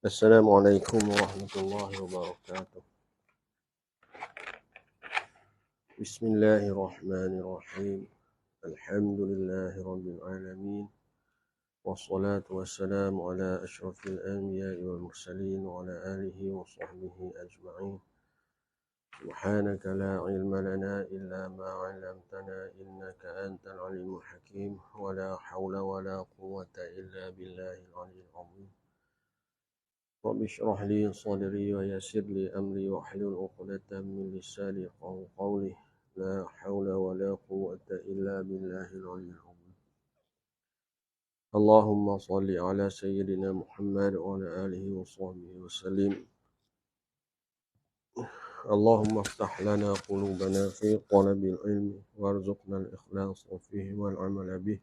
السلام عليكم ورحمة الله وبركاته. بسم الله الرحمن الرحيم. الحمد لله رب العالمين، والصلاة والسلام على أشرف الأنبياء والمرسلين وعلى آله وصحبه أجمعين. سبحانك لا علم لنا إلا ما علمتنا إنك أنت العليم الحكيم، ولا حول ولا قوة إلا بالله العلي العظيم. رب اشرح لي صدري ويسر لي أمري واحلل عقدة من لساني يفقهوا قولي. لا حول ولا قوة إلا بالله العلي العظيم. اللهم صل على سيدنا محمد وعلى آله وصحبه وسلم. اللهم افتح لنا قلوبنا في طلب العلم وارزقنا الإخلاص فيه والعمل به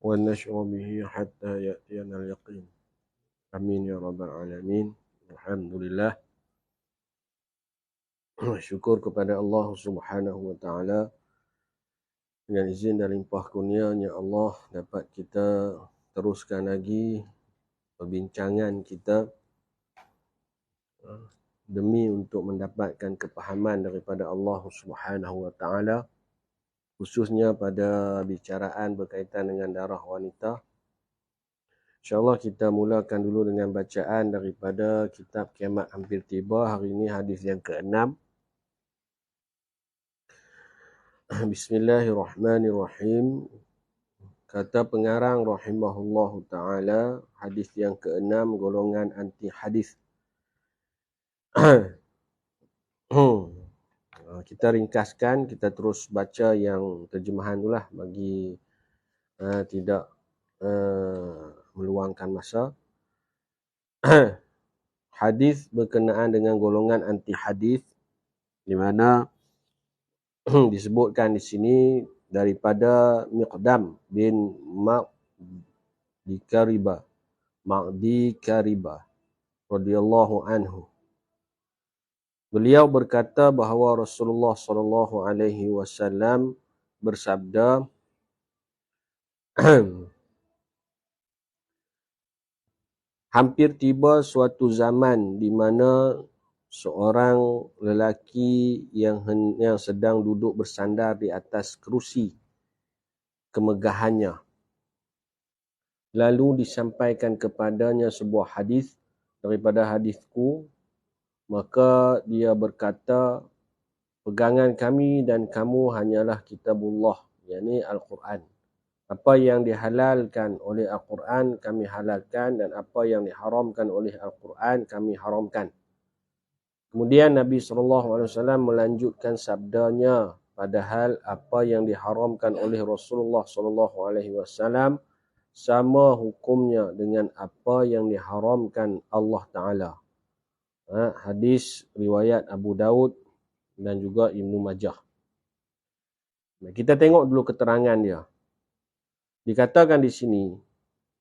والنشر به حتى يأتينا اليقين. Amin ya rabbal alamin. Alhamdulillah. Syukur kepada Allah Subhanahu wa taala, dengan izin dan limpah kurnia-Nya Allah dapat kita teruskan lagi perbincangan kita demi untuk mendapatkan kepahaman daripada Allah Subhanahu wa taala, khususnya pada bicaraan berkaitan dengan darah wanita. InsyaAllah kita mulakan dulu dengan bacaan daripada kitab Kiamat Hampir Tiba. Hari ini hadis yang ke-6. Bismillahirrahmanirrahim. Kata pengarang rahimahullahu ta'ala, hadis yang ke-6, golongan anti hadis. Kita ringkaskan, kita terus baca yang terjemahan dulu lah bagi tidak meluangkan masa. Hadis berkenaan dengan golongan anti hadis, di mana disebutkan di sini daripada Miqdam bin Ma'di Karibah radhiyallahu anhu. Beliau berkata bahawa Rasulullah sallallahu alaihi wasallam bersabda, hampir tiba suatu zaman di mana seorang lelaki yang sedang duduk bersandar di atas kerusi kemegahannya. Lalu disampaikan kepadanya sebuah hadis daripada hadisku, maka dia berkata, pegangan kami dan kamu hanyalah kitabullah, yakni Al-Quran. Apa yang dihalalkan oleh Al-Quran kami halalkan, dan apa yang diharamkan oleh Al-Quran kami haramkan. Kemudian Nabi SAW melanjutkan sabdanya, padahal apa yang diharamkan oleh Rasulullah SAW sama hukumnya dengan apa yang diharamkan Allah Ta'ala. Hadis riwayat Abu Daud dan juga Ibnu Majah. Kita tengok dulu keterangan dia. Dikatakan di sini,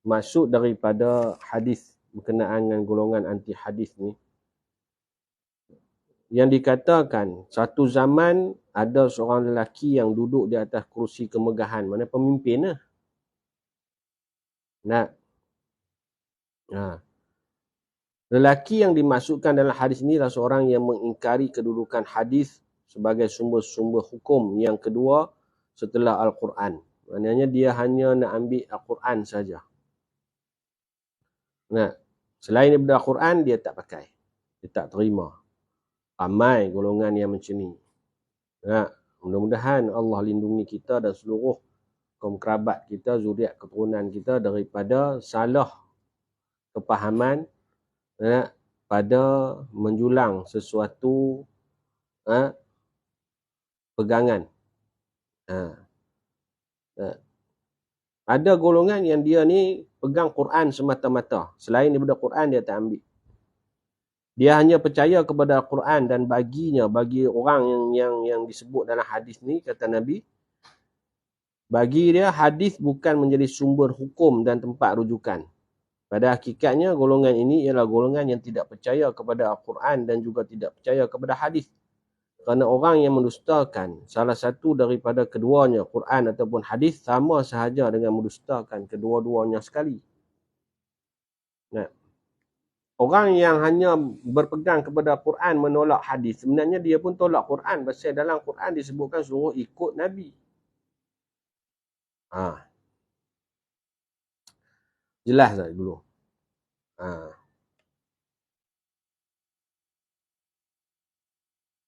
maksud daripada hadis berkenaan dengan golongan anti hadis ni, yang dikatakan satu zaman ada seorang lelaki yang duduk di atas kerusi kemegahan, mana pemimpin lah. Lelaki yang dimasukkan dalam hadis ini adalah seorang yang mengingkari kedudukan hadis sebagai sumber-sumber hukum yang kedua setelah Al-Quran. Maknanya dia hanya nak ambil Al-Quran saja. Selain daripada Al-Quran dia tak pakai, dia tak terima. Ramai golongan yang macam ni. Mudah-mudahan Allah lindungi kita dan seluruh kaum kerabat kita, zuriat keturunan kita daripada salah kepahaman pada menjulang sesuatu pegangan. Ada golongan yang dia ni pegang Quran semata-mata. Selain daripada Quran dia tak ambil. Dia hanya percaya kepada Al-Quran, dan bagi orang yang disebut dalam hadis ni, kata Nabi, bagi dia hadis bukan menjadi sumber hukum dan tempat rujukan. Pada hakikatnya golongan ini ialah golongan yang tidak percaya kepada Al-Quran dan juga tidak percaya kepada hadis. Kerana orang yang mendustakan salah satu daripada keduanya, Quran ataupun hadis, sama sahaja dengan mendustakan kedua-duanya sekali. Orang yang hanya berpegang kepada Quran menolak hadis, sebenarnya dia pun tolak Quran. Pasal dalam Quran disebutkan suruh ikut Nabi. Jelas tak dulu?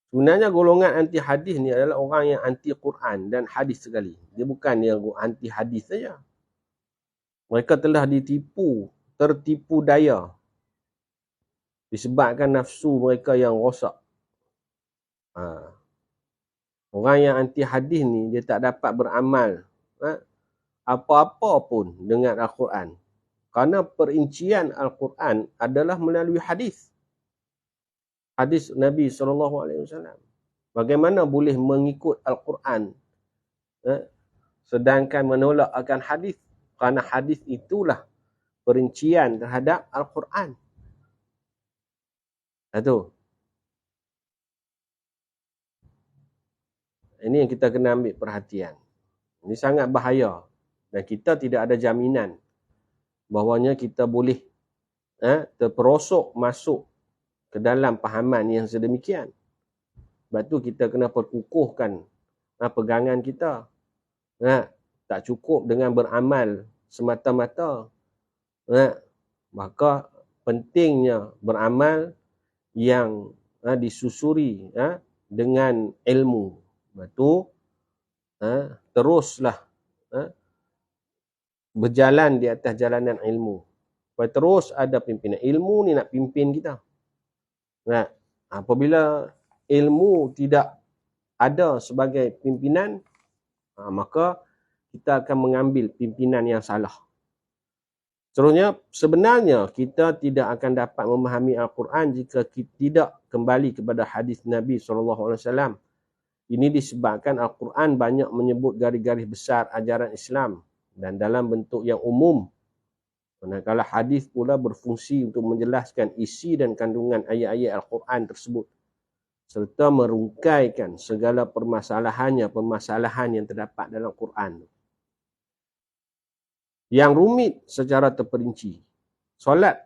Sebenarnya golongan anti hadis ni adalah orang yang anti Quran dan hadis sekali. Dia bukan yang anti hadis saja. Mereka telah tertipu daya disebabkan nafsu mereka yang rosak. Orang yang anti hadis ni dia tak dapat beramal apa-apa pun dengan Al-Quran. Kerana perincian Al-Quran adalah melalui hadis. Hadis Nabi SAW. Bagaimana boleh mengikut Al-Quran sedangkan menolak akan hadis? Kerana hadis itulah perincian terhadap Al-Quran. Itu. Ini yang kita kena ambil perhatian. Ini sangat bahaya. Dan kita tidak ada jaminan bahawanya kita boleh terperosok masuk ke dalam pahaman yang sedemikian. Sebab tu kita kena perkukuhkan pegangan kita. Tak cukup dengan beramal semata-mata. Maka pentingnya beramal yang disusuri dengan ilmu. Sebab tu teruslah berjalan di atas jalanan ilmu. Supaya terus ada pimpinan. Ilmu ni nak pimpin kita. Apabila ilmu tidak ada sebagai pimpinan, maka kita akan mengambil pimpinan yang salah. Seterusnya, sebenarnya kita tidak akan dapat memahami Al-Quran jika kita tidak kembali kepada hadis Nabi SAW. Ini disebabkan Al-Quran banyak menyebut garis-garis besar ajaran Islam dan dalam bentuk yang umum. Manakala hadis pula berfungsi untuk menjelaskan isi dan kandungan ayat-ayat Al-Quran tersebut serta merungkaikan segala permasalahan yang terdapat dalam Quran. Yang rumit secara terperinci. Solat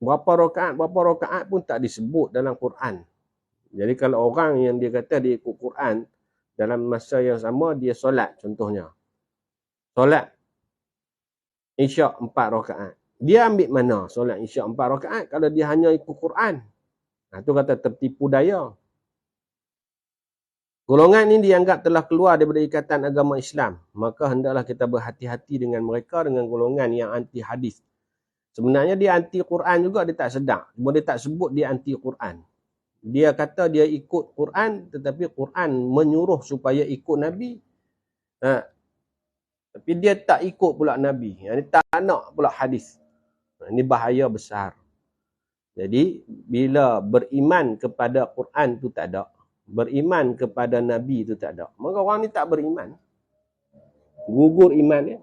berapa rakaat pun tak disebut dalam Quran. Jadi kalau orang yang dia kata dia ikut Quran, dalam masa yang sama dia solat contohnya. Solat Isyak 4 rakaat. Dia ambil mana solat Isyak 4 rakaat kalau dia hanya ikut Quran? Itu kata tertipu daya. Golongan ini dianggap telah keluar daripada ikatan agama Islam. Maka hendaklah kita berhati-hati dengan mereka, dengan golongan yang anti hadis. Sebenarnya dia anti Quran juga, dia tak sedar. Cuma dia tak sebut dia anti Quran. Dia kata dia ikut Quran, tetapi Quran menyuruh supaya ikut Nabi. Tapi dia tak ikut pula Nabi. Dia tak nak pula hadis. Ini bahaya besar. Jadi, bila beriman kepada Quran tu tak ada, beriman kepada Nabi tu tak ada, maka orang ni tak beriman. Gugur iman dia.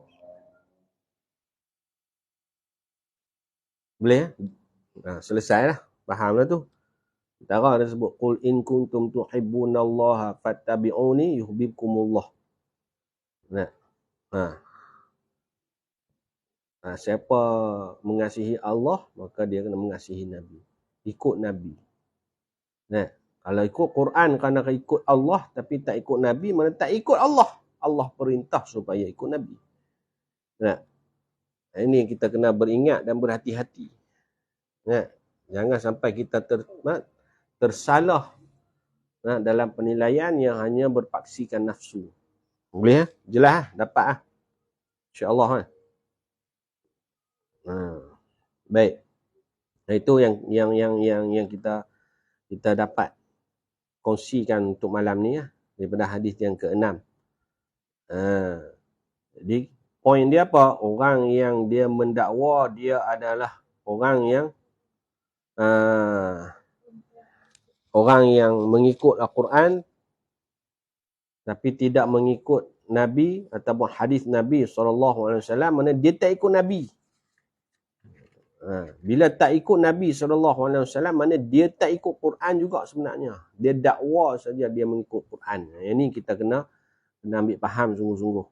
Boleh? Selesailah. Fahamlah tu. Antara dia sebut, Qul in kuntum tuhibbunallaha fattabi'uni yuhibbukumullah. Siapa mengasihi Allah, maka dia kena mengasihi Nabi. Ikut Nabi. Kalau ikut Quran kerana ikut Allah tapi tak ikut Nabi, mana tak ikut Allah. Allah perintah supaya ikut Nabi. Ini kita kena beringat dan berhati-hati. Jangan sampai kita tersalah dalam penilaian yang hanya berpaksikan nafsu. Boleh? Jelas? Dapat? InsyaAllah. Baik. Itu yang kita dapat kongsikan untuk malam ni daripada hadis yang ke-6. Jadi poin dia apa? Orang yang dia mendakwa dia adalah orang yang mengikut Al-Quran tapi tidak mengikut Nabi ataupun hadis Nabi SAW, mana dia tak ikut Nabi. Bila tak ikut Nabi SAW, mana dia tak ikut Quran juga sebenarnya. Dia dakwa saja dia mengikut Quran. Ini kita kena ambil faham sungguh-sungguh.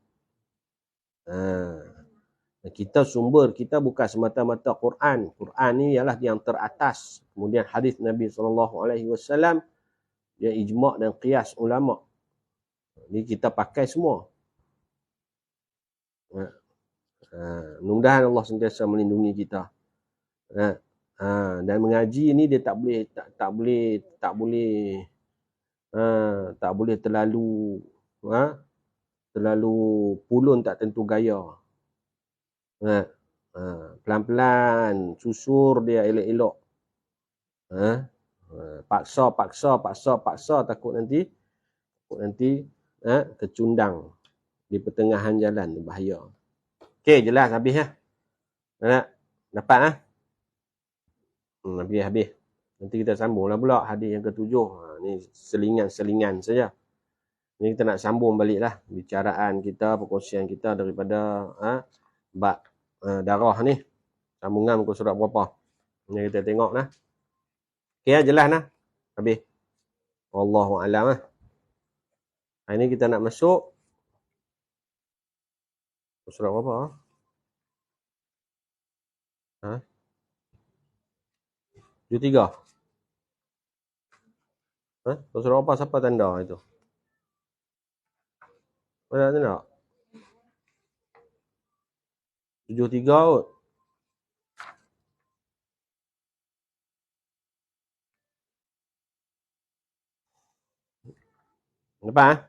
Kita sumber kita bukan semata-mata Quran. Quran ni ialah yang teratas. Kemudian hadis Nabi SAW, dia ijma' dan qiyas ulama'. Jadi kita pakai semua. Mudah-mudahan Allah sentiasa melindungi kita. Dan mengaji ni dia tak boleh terlalu pulun tak tentu gaya. Pelan-pelan, susur dia elok-elok. Paksa, takut nanti kecundang di pertengahan jalan, bahaya. Okey, jelas habis ya. Dapat habis. Nanti kita sambunglah pula hadis yang ketujuh. Ni selingan saja. Ni kita nak sambung baliklah bicaraan kita, perkongsian kita daripada bab darah ni. Sambungan muka surat berapa? Ni kita tengoklah. Okey, jelas lah. Habis. Wallahu a'lam. Hari ni kita nak masuk surat berapa? Tiga. Surat apa? Siapa tanda itu? Ada tanda? 73 kot. Lepas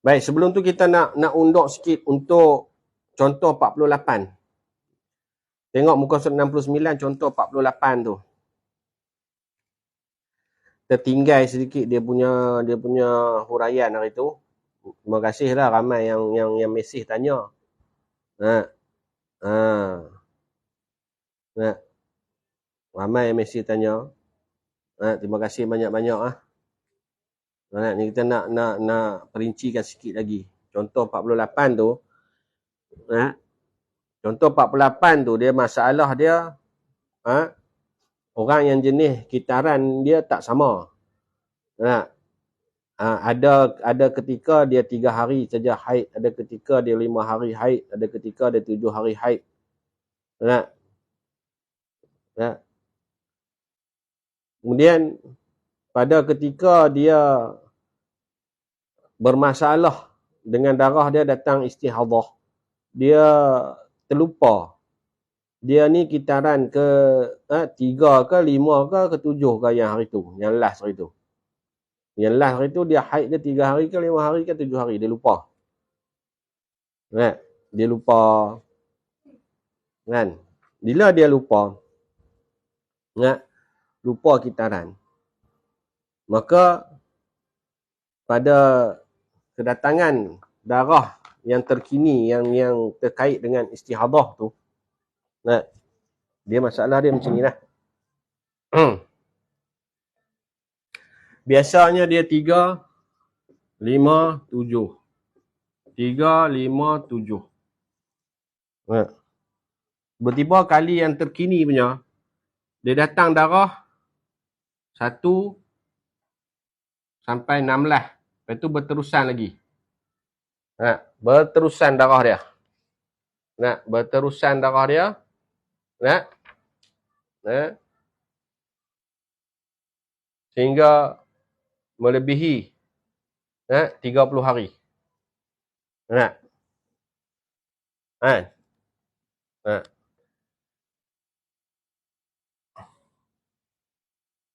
Baik, sebelum tu kita nak unduk sikit untuk contoh 48. Tengok muka surat 69 contoh 48 tu. Tertinggal sedikit dia punya huraian hari tu. Terima kasihlah ramai yang mesej tanya. Ramai yang mesej tanya. Terima kasih banyak-banyak . Ni kita nak perincikan sikit lagi. Contoh 48 tu. Contoh 48 tu dia masalah dia orang yang jenis kitaran dia tak sama. Ada ketika dia 3 hari saja haid, ada ketika dia 5 hari haid, ada ketika dia 7 hari haid. Kemudian pada ketika dia bermasalah dengan darah dia datang istihadah, dia terlupa. Dia ni kitaran ke 3 ke 5 ke 7 ke yang hari tu, yang last hari tu. Yang last hari tu dia haid dia 3 hari ke 5 hari ke 7 hari, dia lupa. Dia lupa. Kan? Bila dia lupa, lupa kitaran, maka pada kedatangan darah yang terkini yang terkait dengan istihadah tu, dia masalah dia macam ni lah. Biasanya dia 3, 5, 7. 3, 5, 7. Tiba-tiba kali yang terkini punya, dia datang darah 1 sampai 16. Lepas tu berterusan lagi. Berterusan darah dia. Berterusan darah dia. Sehingga melebihi 30 hari.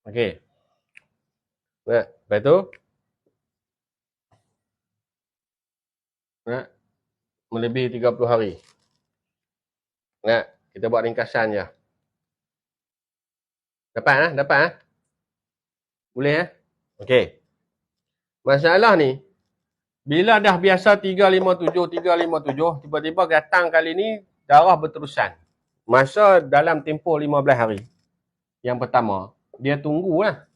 Okey. Lepas tu melebihi 30 hari. Kita buat ringkasan je. Dapat? Boleh Okey. Masalah ni, bila dah biasa 357, tiba-tiba datang kali ni darah berterusan. Masa dalam tempoh 15 hari. Yang pertama, dia tunggulah.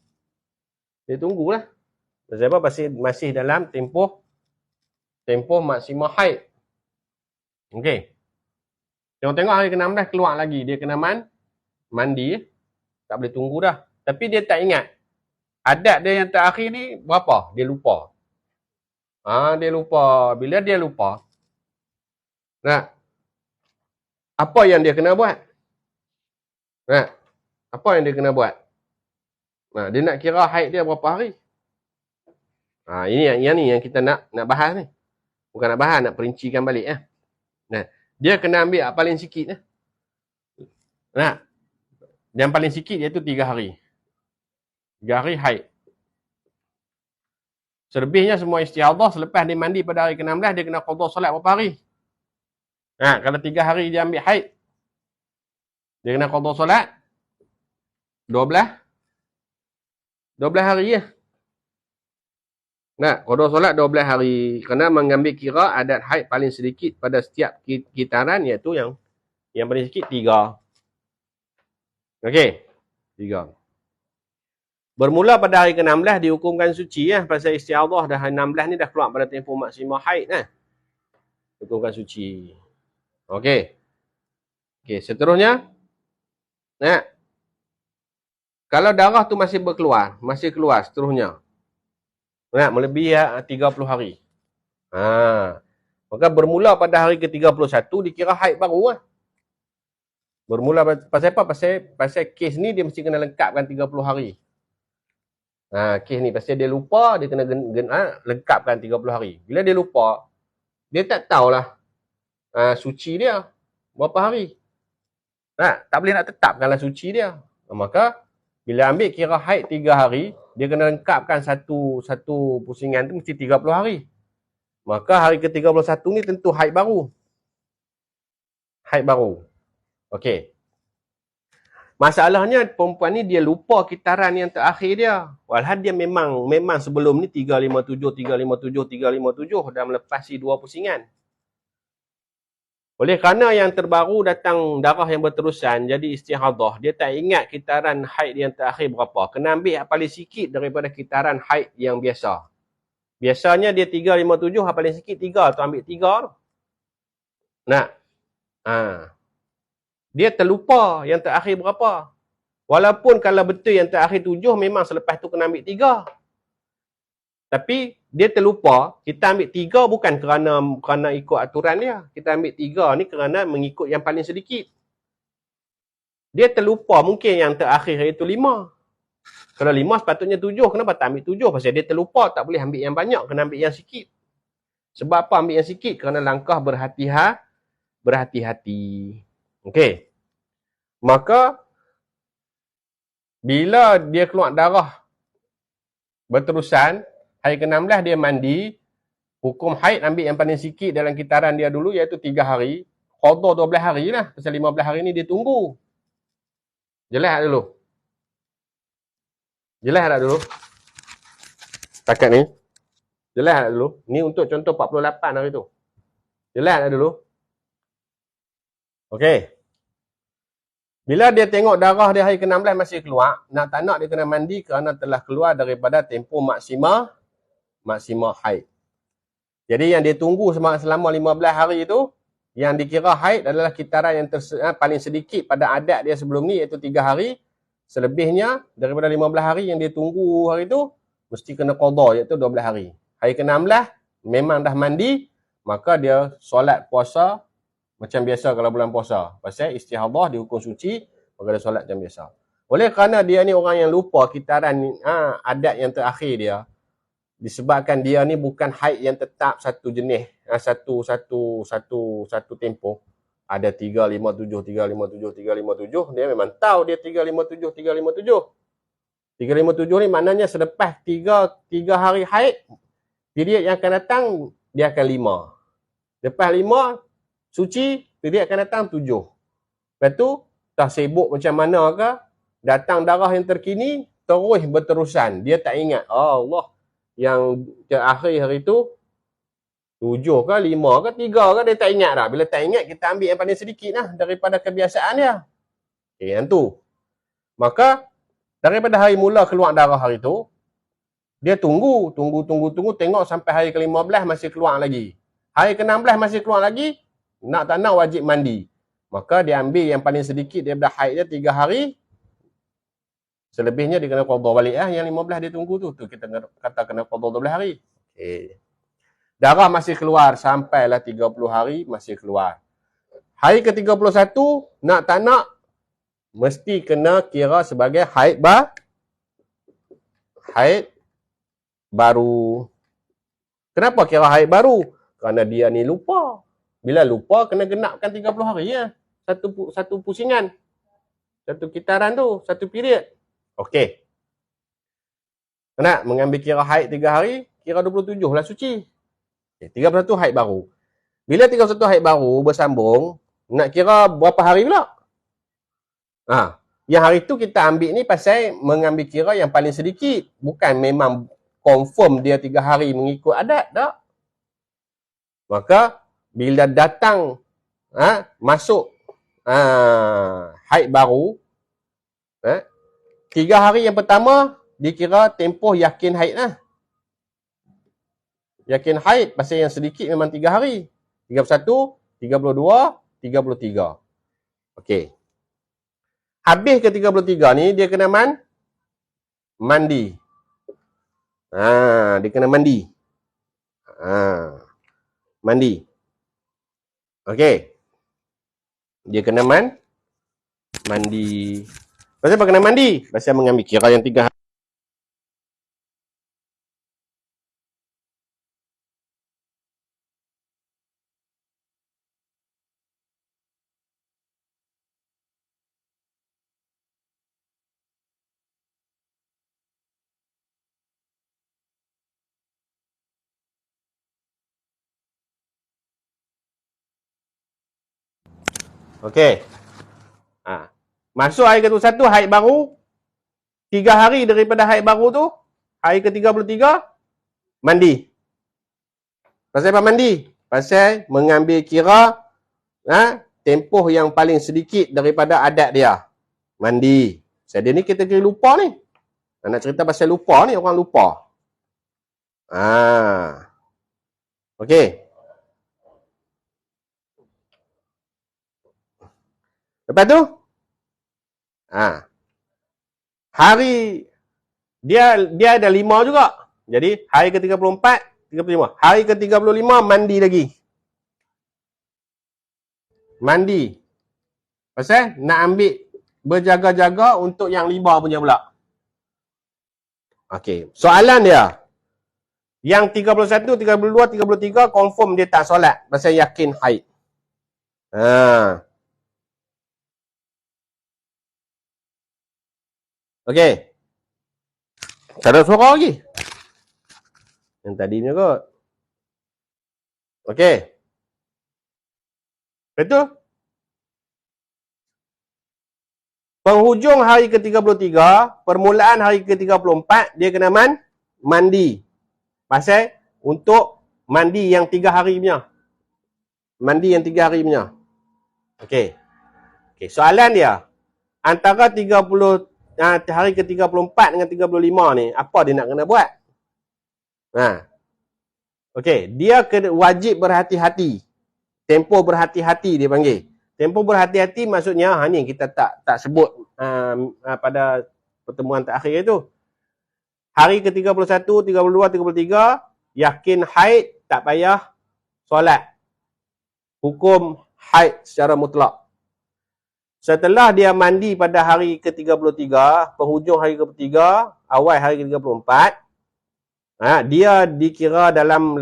Sebab masih dalam tempoh maksima haid. Okey. Tengok hari ke-16 keluar lagi. Dia kena mandi. Tak boleh tunggu dah. Tapi dia tak ingat. Adat dia yang terakhir ni berapa? Dia lupa. Dia lupa. Bila dia lupa, nah, apa yang dia kena buat? Nah, apa yang dia kena buat? Nah, dia nak kira haid dia berapa hari? Ini yang ni yang kita nak bahas ni. Bukan nak bahas, nak perincikan balik ya. Nah, dia kena ambil paling sikit ya. Nah, yang paling sikit iaitu 3 hari. 3 hari haid. Selebihnya semua istihadah, selepas dia mandi pada hari ke-16, dia kena qada solat berapa hari? Kalau 3 hari dia ambil haid, dia kena qada solat 12 hari ya. Qada solat 12 hari. Kerana mengambil kira adat haid paling sedikit pada setiap kitaran, iaitu yang paling sedikit 3. Okey, 3. Bermula pada hari ke-16 dihukumkan suci ya. Pasal istihadah dah hari 16 ni dah keluar pada tempoh maksimum haid hukumkan suci. Okey. Seterusnya. Kalau darah tu masih keluar seterusnya. Melebihi 30 hari. Maka bermula pada hari ke-31 dikira haid baru lah. Bermula pasal apa? Pasal kes ni dia mesti kena lengkapkan 30 hari. Kes ni pasal dia lupa, dia kena lengkapkan 30 hari. Bila dia lupa, dia tak tahulah suci dia berapa hari. Tak boleh nak tetapkanlah suci dia. Maka bila ambil kira haid 3 hari, dia kena lengkapkan satu pusingan tu mesti 30 hari. Maka hari ke-31 ni tentu haid baru. Okey. Masalahnya perempuan ni dia lupa kitaran yang terakhir dia. Walhal dia memang sebelum ni 357 dan melepasi 2 pusingan. Oleh kerana yang terbaru datang darah yang berterusan, jadi istihadah, dia tak ingat kitaran haid yang terakhir berapa. Kena ambil yang paling sikit daripada kitaran haid yang biasa. Biasanya dia 357, paling sikit 3 tu, ambil 3 tu. Dia terlupa yang terakhir berapa. Walaupun kalau betul yang terakhir 7, memang selepas tu kena ambil 3. Tapi dia terlupa, kita ambil 3 bukan kerana ikut aturan dia. Kita ambil 3 ni kerana mengikut yang paling sedikit. Dia terlupa mungkin yang terakhir iaitu 5. Kalau 5 sepatutnya 7, kenapa tak ambil 7? Pasal dia terlupa, tak boleh ambil yang banyak, kena ambil yang sikit. Sebab apa ambil yang sikit? Kerana langkah berhati-hati. Okey. Maka bila dia keluar darah berterusan, hari ke-16 dia mandi, hukum haid ambil yang paling sikit dalam kitaran dia dulu iaitu 3 hari, qada 12 hari lah. Pasal 15 hari ni dia tunggu. Jelas tak dulu? Jelas tak dulu? Takat ni. Jelas tak dulu? Ni untuk contoh 48 hari tu. Jelas tak dulu? Okey. Bila dia tengok darah dia hari ke-16 masih keluar, nak tak nak dia kena mandi kerana telah keluar daripada tempoh maksimal haid. Jadi yang dia tunggu selama 15 hari itu, yang dikira haid adalah kitaran yang paling sedikit pada adat dia sebelum ni iaitu 3 hari. Selebihnya daripada 15 hari yang dia tunggu hari itu, mesti kena qada iaitu 12 hari. Hari ke-16 memang dah mandi, maka dia solat puasa macam biasa kalau bulan puasa. Pasal istihadah dihukum suci, maka dia solat macam biasa. Oleh kerana dia ni orang yang lupa kitaran adat yang terakhir dia, disebabkan dia ni bukan haid yang tetap satu jenis, satu tempoh. Ada 357, dia memang tahu dia 357. 357 ni maknanya selepas 3 hari haid, period yang akan datang, dia akan 5. Lepas 5, suci, period akan datang 7. Lepas tu, tak sibuk macam mana ke, datang darah yang terkini, terus berterusan. Dia tak ingat, Allah, yang terakhir hari tu, 7 ke, 5 ke, 3 ke, dia tak ingat dah. Bila tak ingat, kita ambil yang paling sedikit lah, daripada kebiasaan dia. Okay, yang tu. Maka, daripada hari mula keluar darah hari tu, dia tunggu, tengok sampai hari ke-15 masih keluar lagi. Hari ke-16 masih keluar lagi, nak tak nak wajib mandi. Maka dia ambil yang paling sedikit daripada haid dia 3 hari. Selebihnya dia kena qada balik Yang 15 dia tunggu tu kita kata kena qada 12 hari. Okey. Darah masih keluar sampailah 30 hari masih keluar. Hari ke-31 nak tak nak mesti kena kira sebagai haid baru. Kenapa kira haid baru? Kerana dia ni lupa. Bila lupa kena genapkan 30 hari ya. Satu pusingan. Satu kitaran tu, satu period. Okey. Nak mengambil kira haid 3 hari, kira 27 lah suci. Okay, 31 haid baru. Bila 31 haid baru bersambung, nak kira berapa hari pula? Yang hari tu kita ambil ni pasal mengambil kira yang paling sedikit. Bukan memang confirm dia 3 hari mengikut adat, tak? Maka, bila datang masuk haid baru, 3 hari yang pertama dikira tempoh yakin haid lah. Yakin haid pasal yang sedikit memang 3 hari. 31, 32, 33. Okey. Habis ke 33 ni dia kena mandi. Dia kena mandi. Mandi. Okey. Dia kena mandi. Pasal apa kena mandi? Pasal mengambil kira yang 3 hari. Okey. Masuk hari ke-21 haid baru. 3 hari daripada haid baru tu, hari ke-33 mandi. Pasal apa mandi? Pasal mengambil kira tempoh yang paling sedikit daripada adat dia. Mandi. Pasal dia ni kategori lupa ni. Nak cerita pasal lupa ni, orang lupa. Okey. Lepas tu, hari dia ada 5 juga. Jadi hari ke-34, 35. Hari ke-35 mandi lagi. Mandi. Pasal nak ambil berjaga-jaga untuk yang 5 punya pula. Okey, soalan dia. Yang 31, 32, 33 confirm dia tak solat pasal yakin haid. Okey. Tak ada suara lagi. Yang tadi ni kot. Okey. Betul? Penghujung hari ke-33, permulaan hari ke-34, dia kena mandi. Pasal untuk mandi yang 3 hari punya. Mandi yang 3 hari punya. Okey. Okey, soalan dia. Antara 30 hari ke-34 dengan 35 ni, apa dia nak kena buat? Okey, dia wajib berhati-hati. Tempoh berhati-hati dia panggil. Tempoh berhati-hati maksudnya, ni kita tak sebut pada pertemuan terakhir itu. Hari ke-31, 32, 33, yakin haid, tak payah solat. Hukum haid secara mutlak. Setelah dia mandi pada hari ke-33, penghujung hari ke-3, awal hari ke-34, dia dikira dalam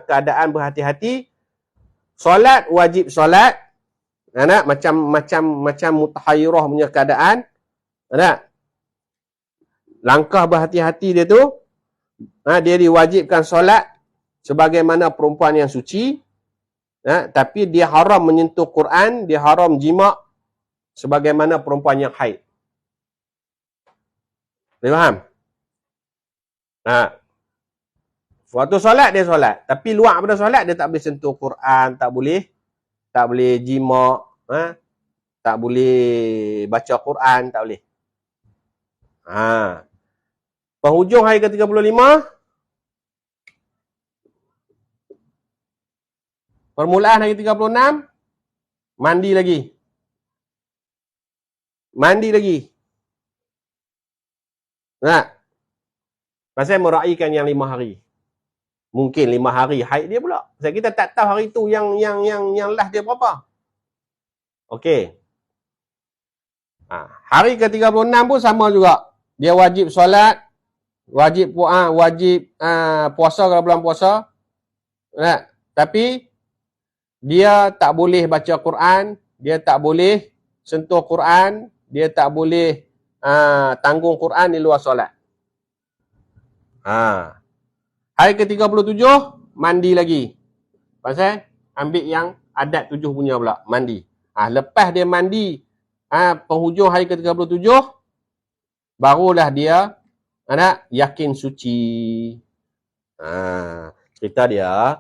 keadaan berhati-hati. Solat, wajib solat. Macam mutahayyirah punya keadaan. Langkah berhati-hati dia tu, dia diwajibkan solat sebagaimana perempuan yang suci. Tapi dia haram menyentuh Quran, dia haram jima' sebagaimana perempuan yang haid. Boleh faham? Waktu solat dia solat, tapi luar pada solat dia tak boleh sentuh Quran, tak boleh jima', tak boleh baca Quran, tak boleh. Penghujung hari ke-35, permulaan hari 36, mandi lagi. Pasal meraihkan yang 5 hari. Mungkin 5 hari haid dia pula. Sebab kita tak tahu hari tu yang last dia berapa. Okey. Hari ke-36 pun sama juga. Dia wajib solat, wajib puasa kalau bulan puasa. Tapi dia tak boleh baca Quran, dia tak boleh sentuh Quran, dia tak boleh tanggung Quran di luar solat. Hari ke-37 mandi lagi. Pasal ambil yang adat 7 punya pula, mandi. Lepas dia mandi penghujung hari ke-37 barulah dia yakin suci. Cerita dia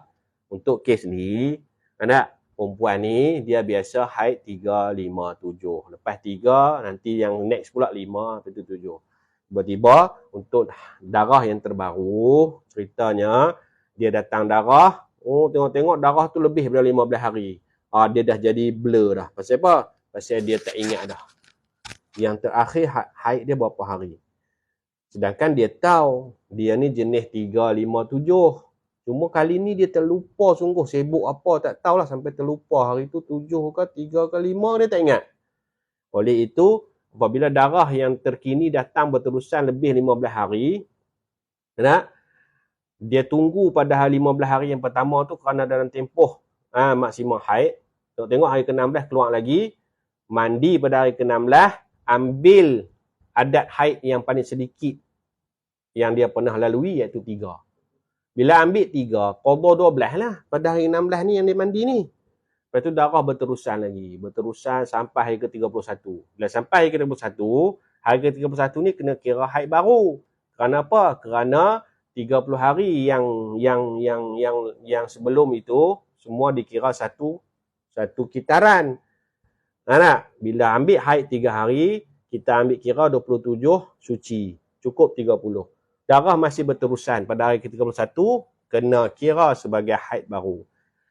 untuk kes ni, perempuan ni dia biasa haid 3, 5, 7. Lepas 3 nanti yang next pula 5, lepas tu 7. Tiba-tiba untuk darah yang terbaru, ceritanya dia datang darah, tengok-tengok darah tu lebih daripada 15 hari. Dia dah jadi blur dah. Pasal apa? Pasal dia tak ingat dah. Yang terakhir haid dia berapa hari. Sedangkan dia tahu dia ni jenis 3, 5, 7. Cuma kali ni dia terlupa sungguh, sibuk apa tak tahulah sampai terlupa hari tu 7 ke 3 ke 5 dia tak ingat. Oleh itu apabila darah yang terkini datang berterusan lebih 15 hari, dia tunggu pada hari 15 hari yang pertama tu kerana dalam tempoh maksimum haid. Tengok hari ke-16 keluar lagi, mandi pada hari ke-16, ambil adat haid yang paling sedikit yang dia pernah lalui iaitu 3. Bila ambil 3, qada 12 lah pada hari 16 ni yang dia mandi ni. Lepas tu darah berterusan lagi. Berterusan sampai hari ke-31. Bila sampai hari ke-31, hari ke-31 ni kena kira haid baru. Kerana apa? Kerana 30 hari yang sebelum itu semua dikira satu kitaran. Bila ambil haid 3 hari, kita ambil kira 27 suci. Cukup 30. Darah masih berterusan pada hari ke-31, kena kira sebagai haid baru.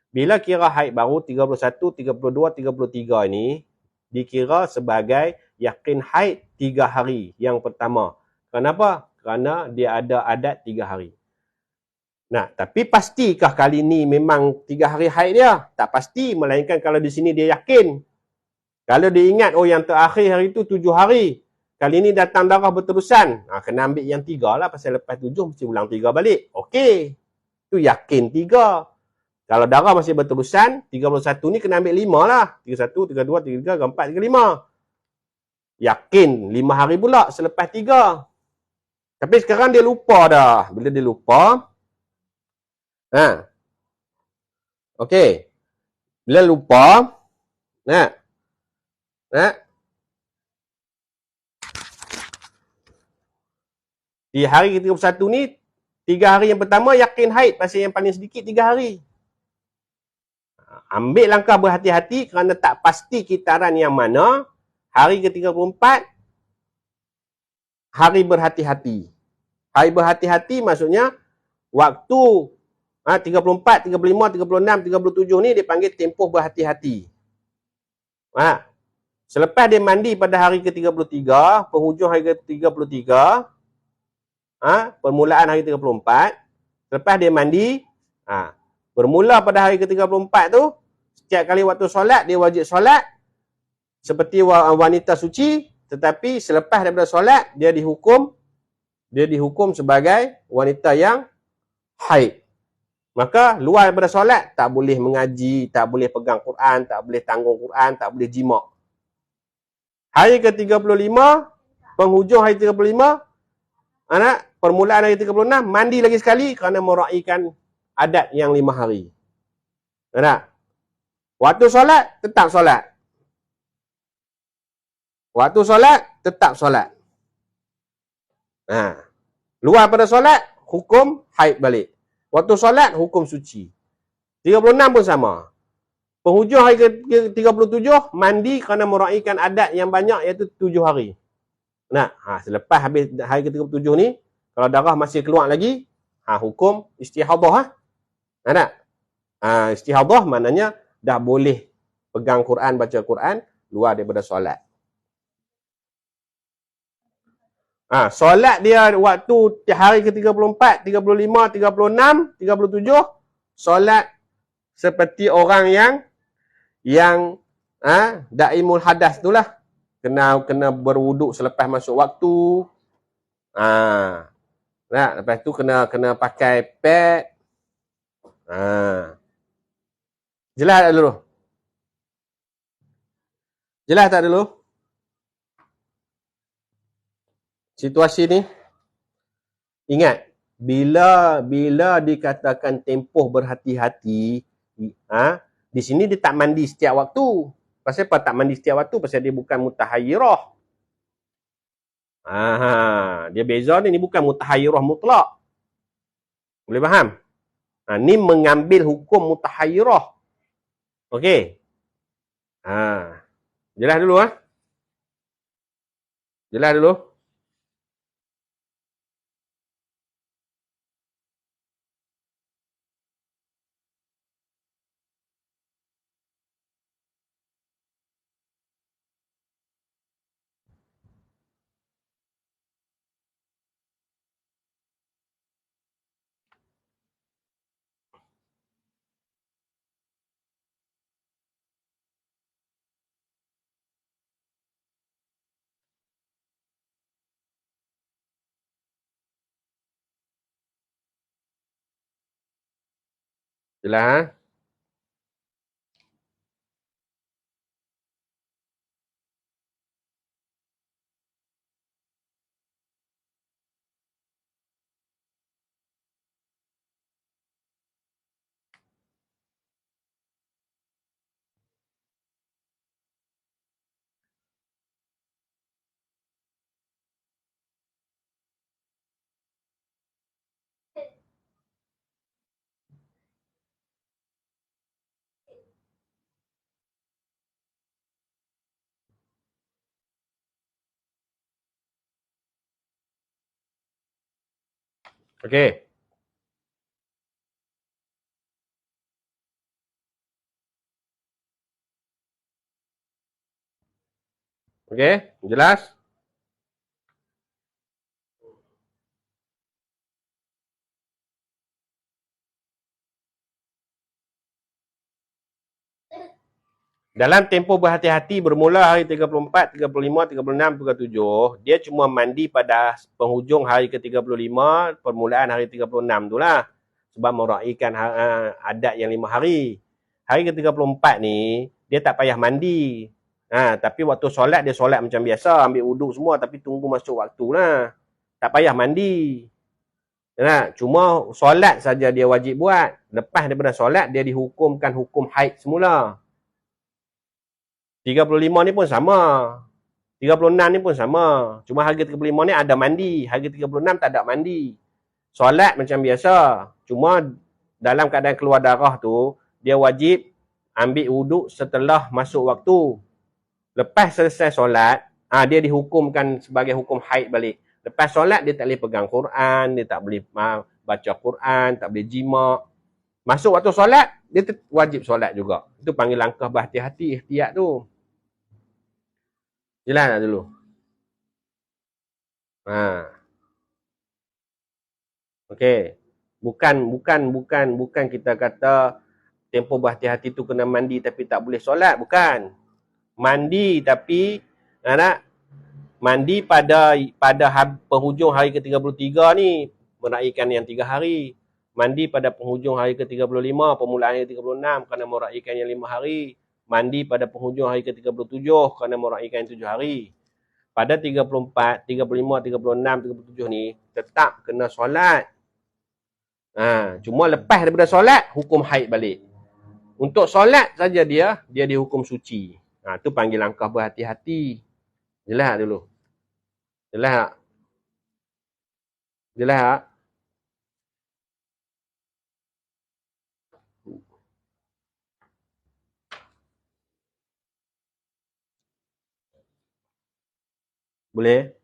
Bila kira haid baru 31, 32, 33 ini dikira sebagai yakin haid 3 hari yang pertama. Kenapa? Kerana dia ada adat 3 hari. Tapi pastikah kali ni memang 3 hari haid dia? Tak pasti, melainkan kalau di sini dia yakin. Kalau dia ingat, yang terakhir hari tu 7 hari. Kali ni datang darah berterusan. Kena ambil yang 3 lah. Pasal lepas 7 mesti ulang 3 balik. Okey. Tu yakin 3. Kalau darah masih berterusan, 31 ni kena ambil 5 lah. 31, 32, 33, 34, 35. Yakin 5 hari pula selepas 3. Tapi sekarang dia lupa dah. Bila dia lupa, okey. Bila lupa, di hari ke-31 ni, 3 hari yang pertama yakin haid, pasal yang paling sedikit 3 hari. Ambil langkah berhati-hati kerana tak pasti kitaran yang mana. Hari ke-34, hari berhati-hati. Hari berhati-hati maksudnya waktu 34, 35, 36, 37 ni dipanggil tempoh berhati-hati. Selepas dia mandi pada hari ke-33, penghujung hari ke-33, permulaan hari 34, selepas dia mandi, bermula pada hari ke-34 tu, setiap kali waktu solat, dia wajib solat seperti wanita suci, tetapi selepas daripada solat, dia dihukum sebagai wanita yang haid. Maka luar daripada solat, tak boleh mengaji, tak boleh pegang Quran, tak boleh tanggung Quran, tak boleh jima'. Hari ke-35, penghujung hari 35, permulaan hari 36, mandi lagi sekali kerana meraihkan adat yang 5 hari. Waktu solat, tetap solat. Waktu solat, tetap solat. Luar pada solat, hukum haid balik. Waktu solat, hukum suci. 36 pun sama. Penghujung hari ke-37, mandi kerana meraihkan adat yang banyak iaitu 7 hari. Selepas habis hari ke-37 ni, kalau darah masih keluar lagi, hukum istihadah. Istihadah maknanya dah boleh pegang Quran, baca Quran luar daripada solat. Solat dia waktu hari ke-34, 35, 36, 37, solat seperti orang yang daimul hadas itulah. Kena berwuduk selepas masuk waktu. Lepas tu kena pakai pad. Jelas tak dulu? Jelas tak dulu? Situasi ni? Ingat, bila dikatakan tempoh berhati-hati, di sini dia tak mandi setiap waktu. Pasal apa tak mandi setiap waktu? Pasal dia bukan mutahayyirah. Dia beza ni bukan mutahayyirah mutlak. Boleh faham? Ni mengambil hukum mutahayyirah. Okey. Jelas dulu Jelas dulu. Jelas Okey. Okey, jelas? Dalam tempoh berhati-hati bermula hari 34, 35, 36, 37, dia cuma mandi pada penghujung hari ke-35, permulaan hari 36 itulah. Sebab meraihkan adat yang 5 hari. Hari ke-34 ni, dia tak payah mandi. Tapi waktu solat, dia solat macam biasa. Ambil wuduk semua, tapi tunggu masuk waktu lah. Tak payah mandi. Cuma solat saja dia wajib buat. Lepas daripada solat, dia dihukumkan hukum haid semula. 35 ni pun sama. 36 ni pun sama. Cuma harga 35 ni ada mandi. Harga 36 tak ada mandi. Solat macam biasa. Cuma dalam keadaan keluar darah tu, dia wajib ambil wuduk setelah masuk waktu. Lepas selesai solat, dia dihukumkan sebagai hukum haid balik. Lepas solat, dia tak boleh pegang Quran, dia tak boleh baca Quran, tak boleh jima'. Masuk waktu solat, dia wajib solat juga. Itu panggil langkah berhati-hati, ihtiyat tu. Jelas tak dulu? Okey. Bukan kita kata tempoh berhati-hati tu kena mandi tapi tak boleh solat, bukan. Mandi tapi mandi pada penghujung hari ke-33 ni, meraihkan yang 3 hari. Mandi pada penghujung hari ke-35, permulaan hari ke-36 kerana meraihkan yang 5 hari. Mandi pada penghujung hari ke-37 kerana meraihkan 7 hari. Pada 34, 35, 36, 37 ni tetap kena solat. Cuma lepas daripada solat, hukum haid balik. Untuk solat saja dia dihukum suci. Tu panggil langkah berhati-hati. Jelas dulu. Jelas tak? Jelas tak? Boleh?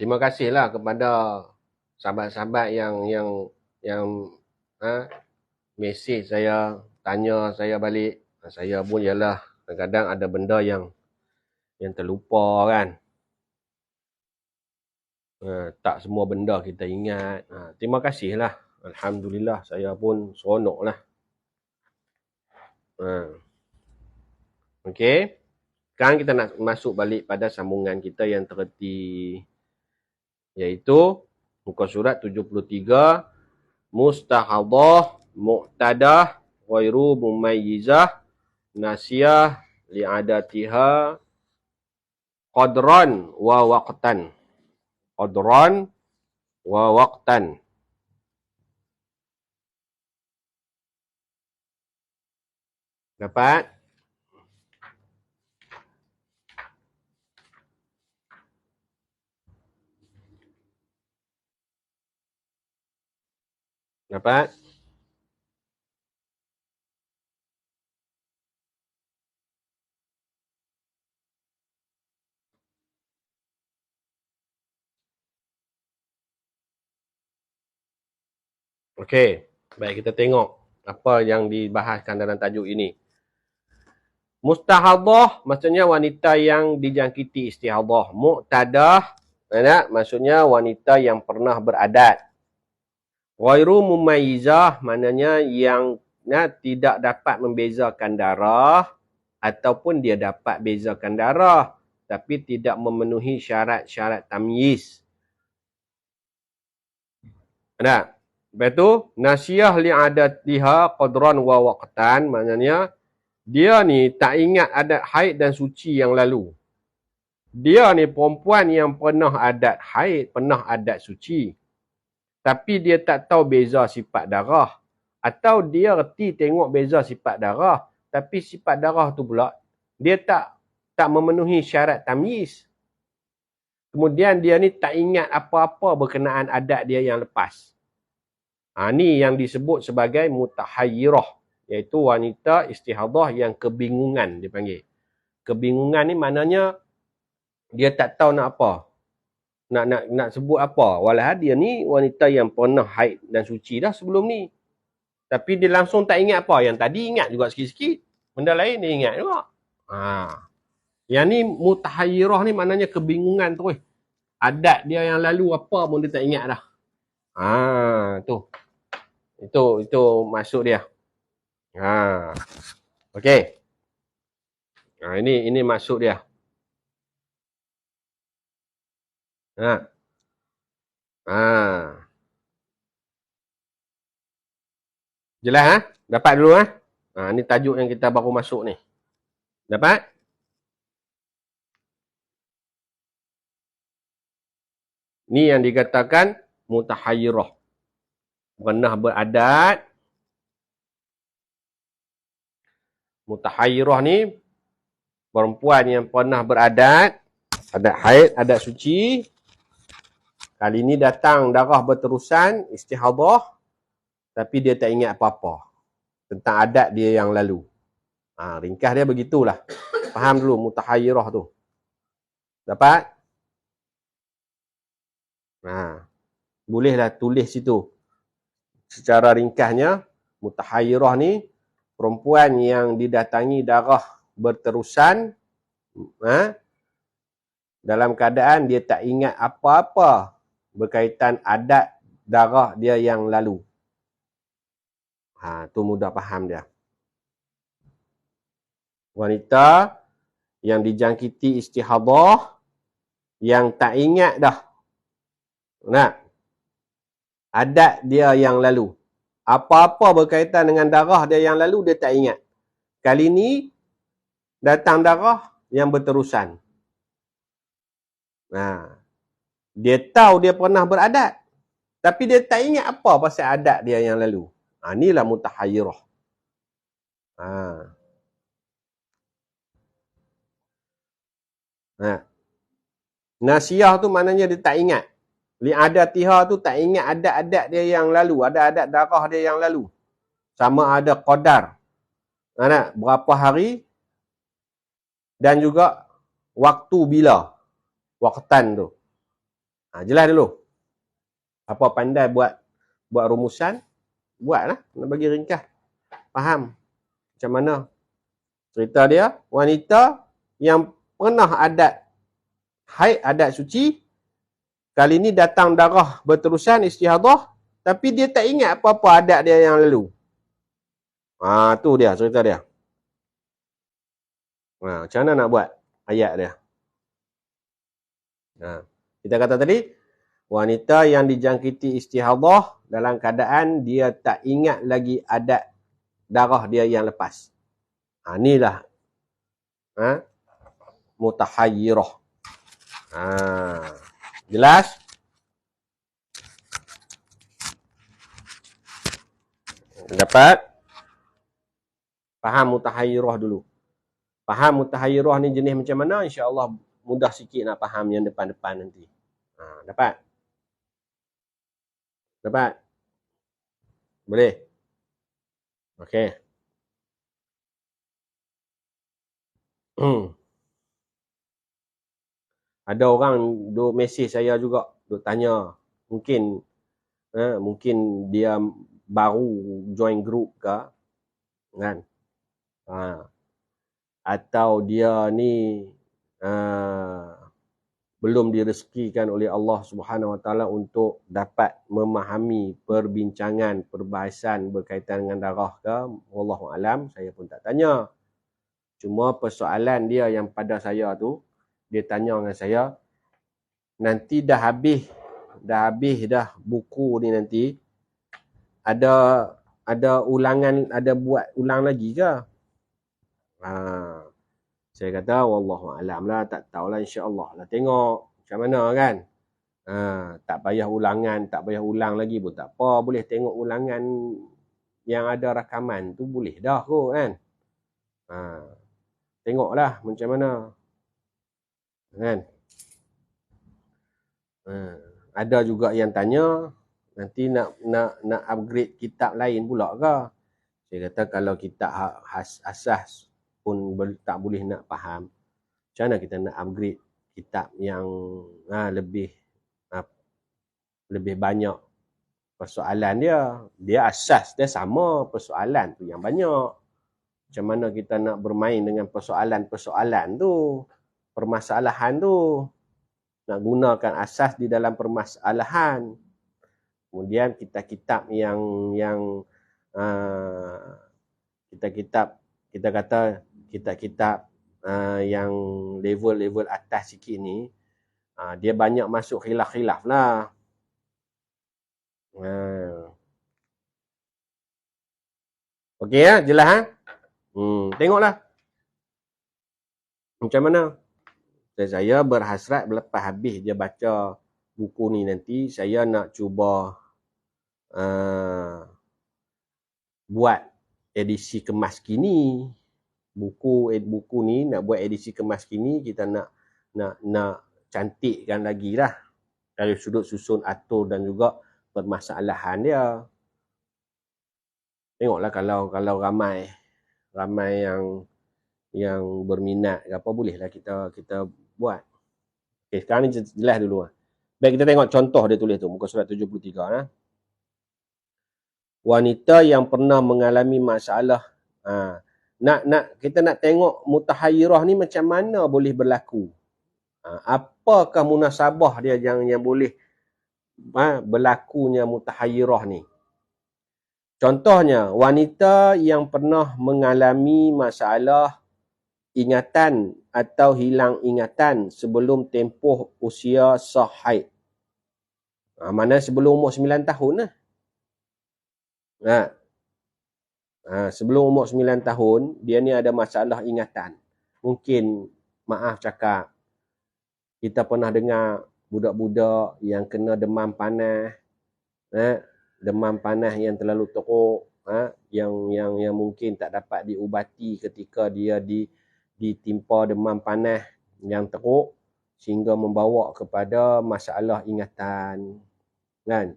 Terima kasihlah kepada sahabat-sahabat yang mesej saya, tanya saya balik. Saya pun ialah Kadang-kadang ada benda yang terlupa kan. Tak semua benda kita ingat. Terima kasihlah. Alhamdulillah, saya pun seronok lah. Okey. Sekarang kita nak masuk balik pada sambungan kita yang terhenti. Iaitu muka surat 73. Mustahadhah, mu'tadah, ghairu mumayyizah, nasiyah, li'adatiha, qadran wa waqtan. Qadran wa waqtan. Dapat? Dapat? Okey. Baik, kita tengok apa yang dibahaskan dalam tajuk ini. Mustahadhah maksudnya wanita yang dijangkiti istihadhah. Mu'tadah maksudnya wanita yang pernah beradat. Ghairu mumayyizah maknanya yang tidak dapat membezakan darah ataupun dia dapat bezakan darah tapi tidak memenuhi syarat-syarat tamyiz. Ada. Lepas tu nasiyah li'adatiha qadran wa waqtan maknanya dia ni tak ingat adat haid dan suci yang lalu. Dia ni perempuan yang pernah adat haid, pernah adat suci. Tapi dia tak tahu beza sifat darah. Atau dia reti tengok beza sifat darah. Tapi sifat darah tu pula, dia tak memenuhi syarat tamyiz. Kemudian dia ni tak ingat apa-apa berkenaan adat dia yang lepas. Ni yang disebut sebagai mutahayyirah. Iaitu wanita istihadhah yang kebingungan dipanggil. Kebingungan ni maknanya dia tak tahu nak apa. Nak sebut apa. Walhal dia ni wanita yang pernah haid dan suci dah sebelum ni. Tapi dia langsung tak ingat apa. Yang tadi ingat juga sikit-sikit. Benda lain dia ingat juga. Yang ni mutahayyirah ni maknanya kebingungan tu. Adat dia yang lalu apa pun dia tak ingat dah. Tu. Itu maksud dia. Okey. Ini maksud dia. Jelas Dapat dulu ni tajuk yang kita baru masuk ni. Dapat? Ni yang dikatakan mutahayyirah. Pernah beradat. Mutahayyirah ni perempuan yang pernah beradat, adat haid, adat suci. Kali ni datang darah berterusan, istihadhah, tapi dia tak ingat apa-apa tentang adat dia yang lalu. Ringkas dia begitulah. Faham dulu mutahayyirah tu. Dapat? Bolehlah tulis situ. Secara ringkasnya, mutahayyirah ni perempuan yang didatangi darah berterusan dalam keadaan dia tak ingat apa-apa berkaitan adat darah dia yang lalu. Tu mudah faham dia. Wanita yang dijangkiti istihadhah yang tak ingat dah adat dia yang lalu. Apa-apa berkaitan dengan darah dia yang lalu, dia tak ingat. Kali ni, datang darah yang berterusan. Dia tahu dia pernah beradat. Tapi dia tak ingat apa pasal adat dia yang lalu. Inilah mutahayyirah. Nasiyah tu maknanya dia tak ingat. Li'adatiha tu tak ingat adat-adat dia yang lalu. Adat-adat darah dia yang lalu. Sama ada qadar. Berapa hari. Dan juga waktu bila. Waqtan tu. Jelas dulu. Apa pandai buat rumusan. Buatlah. Nak bagi ringkas. Faham. Macam mana Cerita dia, wanita yang pernah adat haid, adat suci, kali ni datang darah berterusan istihadah, tapi dia tak ingat apa-apa adat dia yang lalu. Tu dia cerita dia. Macam mana nak buat ayat dia? Kita kata tadi, wanita yang dijangkiti istihadah dalam keadaan dia tak ingat lagi adat darah dia yang lepas. Inilah mutahayyirah. Jelas? Dapat? Faham mutahayyirah dulu. Faham mutahayyirah ni jenis macam mana? InsyaAllah mudah sikit nak faham yang depan-depan nanti. Dapat? Dapat? Boleh? Okey. Ada orang duk mesej saya juga, duk tanya. Mungkin dia baru join group ke, kan? Atau dia ni belum direzekikan oleh Allah Subhanahu Wa Taala untuk dapat memahami perbincangan, perbahasan berkaitan dengan darah ke, wallahu alam, saya pun tak tanya. Cuma persoalan dia yang pada saya tu, dia tanya dengan saya, nanti dah habis dah buku ni, nanti ada ulangan, ada buat ulang lagi ke? Saya kata wallahu alam lah, tak tahulah, insya-Allah lah, tengok macam mana kan. Tak payah ulangan, tak payah ulang lagi pun tak apa, boleh tengok ulangan yang ada rakaman tu, boleh dah kot kan. Tengoklah macam mana kan. Ada juga yang tanya, nanti nak upgrade kitab lain pula ke? Saya kata kalau kitab asas pun tak boleh nak faham, macam mana kita nak upgrade kitab yang lebih banyak persoalan dia asas dia sama, persoalan tu yang banyak. Macam mana kita nak bermain dengan persoalan-persoalan tu, permasalahan tu, nak gunakan asas di dalam permasalahan. Kemudian kitab-kitab yang kita kata kitab-kitab yang level atas sikit ni, dia banyak masuk khilaf-khilaf lah. Okey jelas tengoklah macam mana. Saya berhasrat lepas habis dia baca buku ni, nanti saya nak cuba buat edisi kemas kini. Buku ni nak buat edisi kemas kini, kita nak cantikkan lagi lah dari sudut susun atur dan juga permasalahan dia. Tengoklah kalau ramai yang berminat apa, bolehlah kita buat. Okey, sekarang ni jelas dulu. Baik, kita tengok contoh dia tulis tu, muka surat 73. Wanita yang pernah mengalami masalah. Kita nak tengok mutahayyirah ni macam mana boleh berlaku. Apakah munasabah dia yang boleh berlakunya mutahayyirah ni. Contohnya, wanita yang pernah mengalami masalah ingatan atau hilang ingatan sebelum tempoh usia sah haid. Mana sebelum umur 9 tahun lah. Sebelum umur 9 tahun, dia ni ada masalah ingatan. Mungkin, maaf cakap, kita pernah dengar budak-budak yang kena demam panas, demam panas yang terlalu teruk, yang mungkin tak dapat diubati ketika dia ditimpa demam panas yang teruk sehingga membawa kepada masalah ingatan, kan?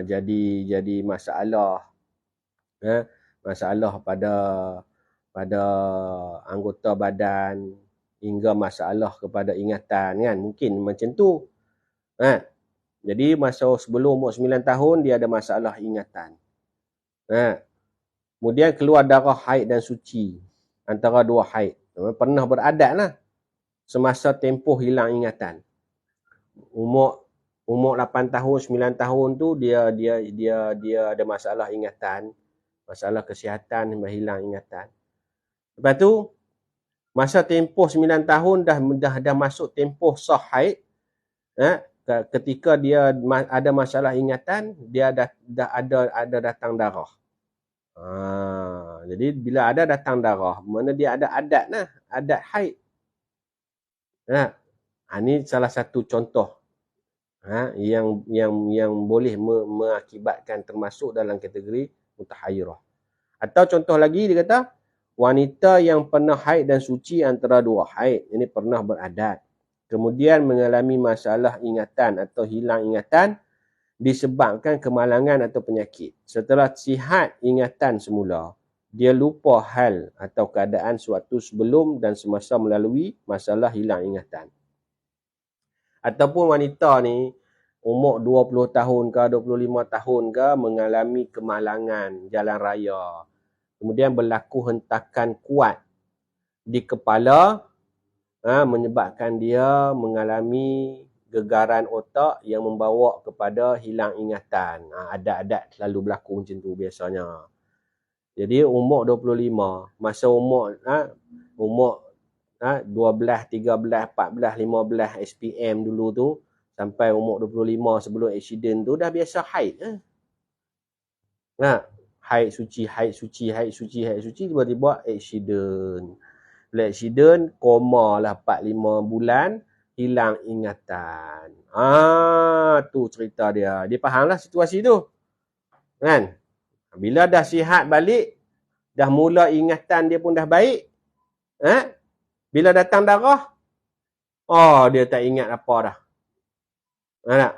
Jadi masalah pada anggota badan hingga masalah kepada ingatan, kan? Mungkin macam tu. Jadi masa sebelum umur 9 tahun dia ada masalah ingatan. Kemudian keluar darah haid dan suci. antara dua haid. Pernah beradat lah. Semasa tempoh hilang ingatan. Umur 8 tahun, 9 tahun tu dia ada masalah ingatan, masalah kesihatan, hilang ingatan. Lepas tu masa tempoh 9 tahun dah masuk tempoh sah haid, ketika dia ada masalah ingatan, dia dah ada datang darah. Jadi bila ada datang darah, mana dia ada adat lah, adat haid. Ini salah satu contoh yang boleh mengakibatkan termasuk dalam kategori mutahayyirah. Atau contoh lagi dia kata, wanita yang pernah haid dan suci antara dua haid, ini pernah beradat, kemudian mengalami masalah ingatan atau hilang ingatan disebabkan kemalangan atau penyakit. Setelah sihat ingatan semula, dia lupa hal atau keadaan suatu sebelum dan semasa melalui masalah hilang ingatan. Ataupun wanita ni umur 20 tahun ke 25 tahun ke mengalami kemalangan jalan raya. Kemudian berlaku hentakan kuat di kepala, menyebabkan dia mengalami gegaran otak yang membawa kepada hilang ingatan. Adat-adat selalu berlaku macam tu biasanya. Jadi umur 25, masa umur 12, 13, 14, 15 SPM dulu tu, sampai umur 25 sebelum aksiden tu dah biasa haid. Haid suci, haid suci, haid suci, haid suci, tiba-tiba aksiden. Bila aksiden, koma lah 4-5 bulan, hilang ingatan. Tu cerita dia. Dia fahamlah situasi tu. Kan? Bila dah sihat balik, dah mula ingatan dia pun dah baik, bila datang darah, dia tak ingat apa dah.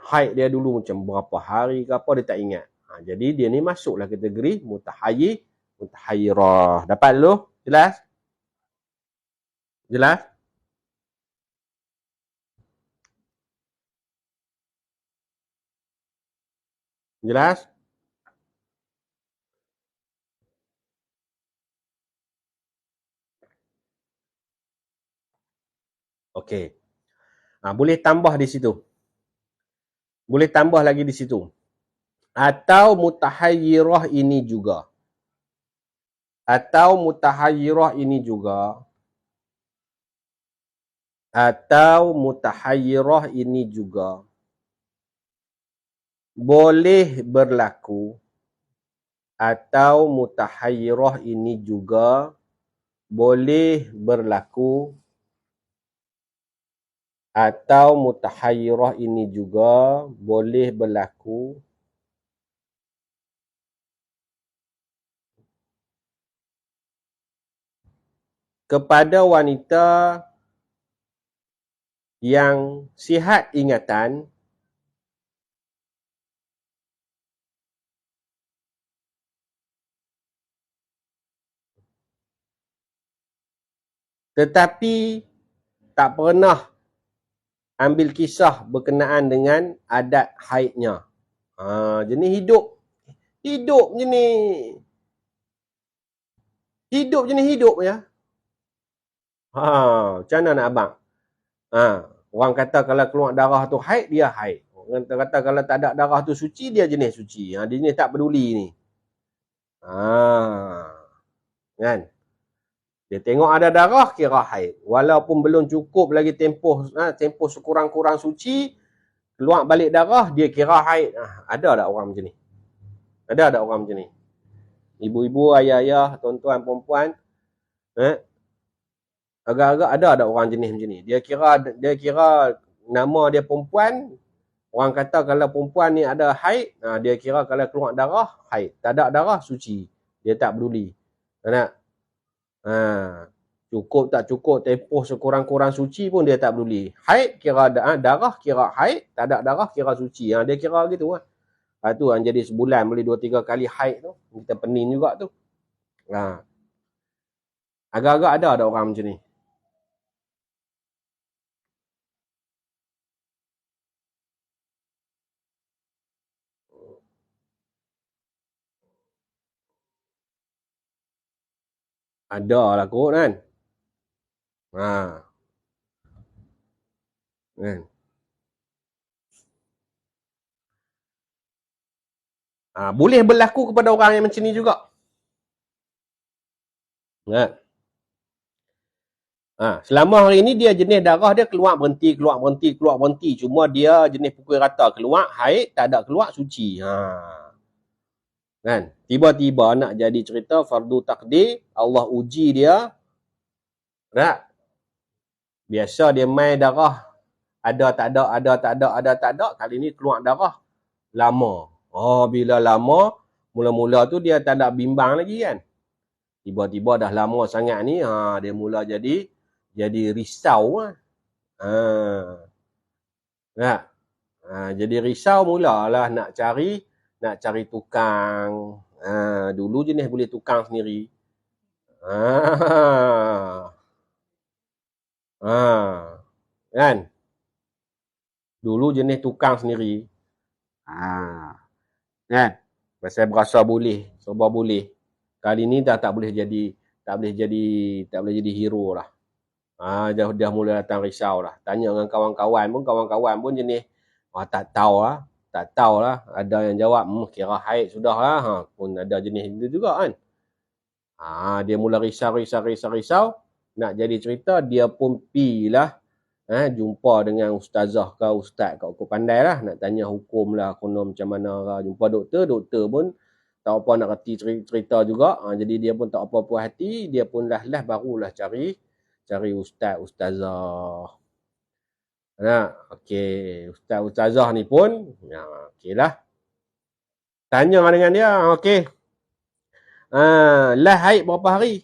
Haid dia dulu macam berapa hari ke apa, dia tak ingat. Jadi dia ni masuklah kategori mutahayyirah. Dapat dulu? Jelas? Jelas? Jelas? Okey. Boleh tambah di situ. Boleh tambah lagi di situ. Atau mutahayyirah ini juga. Atau mutahayyirah ini juga. Atau mutahayyirah ini juga boleh berlaku. Atau mutahayyirah ini juga boleh berlaku. Atau mutahayyirah ini juga boleh berlaku kepada wanita yang sihat ingatan tetapi tak pernah ambil kisah berkenaan dengan adat haidnya. Jenis hidup jenis hidup ya. Macam mana nak abang? Orang kata kalau keluar darah tu haid, dia haid. Orang kata kalau tak ada darah tu suci, dia jenis suci. Dia jenis tak peduli ni. Kan? Dia tengok ada darah, kira haid. Walaupun belum cukup lagi tempoh sekurang-kurang suci, keluar balik darah, dia kira haid. Ada tak orang macam ni? Ada tak orang macam ni? Ibu-ibu, ayah-ayah, tuan-tuan, perempuan, agak-agak ada orang jenis macam ni. Dia kira nama dia perempuan, orang kata kalau perempuan ni ada haid, dia kira kalau keluar darah, haid. Tak ada darah, suci. Dia tak peduli. Tak? Cukup tak cukup tempoh sekurang-kurang suci pun dia tak peduli. Haid kira darah, kira haid. Tak ada darah, kira suci. Dia kira gitu lah. Tu yang jadi sebulan boleh 2-3 kali haid tu. Kita pening juga tu. Agak-agak ada orang macam ni. Ada lah kot kan. Kan. Boleh berlaku kepada orang yang macam ni juga. Kan. Selama hari ni dia jenis darah dia keluar berhenti. Cuma dia jenis pukul rata keluar, haid, tak ada keluar, suci. Kan? Tiba-tiba nak jadi cerita fardu takdir, Allah uji dia. Tak? Biasa dia main darah. Ada tak ada. Kali ni keluar darah. Lama. Bila lama, mula-mula tu dia tak ada bimbang lagi kan. Tiba-tiba dah lama sangat ni, dia mula jadi risau lah. Tak? Jadi risau mulalah nak cari tukang. Dulu jenis boleh tukang sendiri. Kan? Dulu jenis tukang sendiri. Kan? Pasal berasa boleh, serba boleh. Kali ni dah tak boleh jadi hero lah. Dah mula datang risau lah. Tanya dengan kawan-kawan pun jenis tak tahu lah. Ada yang jawab kira haid sudah lah. Pun ada jenis itu juga kan. Dia mula risau. Nak jadi cerita, dia pun pi lah. Jumpa dengan ustazah ke ustaz kau pandai lah. Nak tanya hukum lah, kono macam mana lah. Jumpa doktor pun tak apa nak reti cerita juga. Jadi dia pun tak apa puas hati. Dia pun lah barulah cari ustazah. Okey, ustazah ni pun okey lah. Tanya dengan dia, okey. Lah haid berapa hari?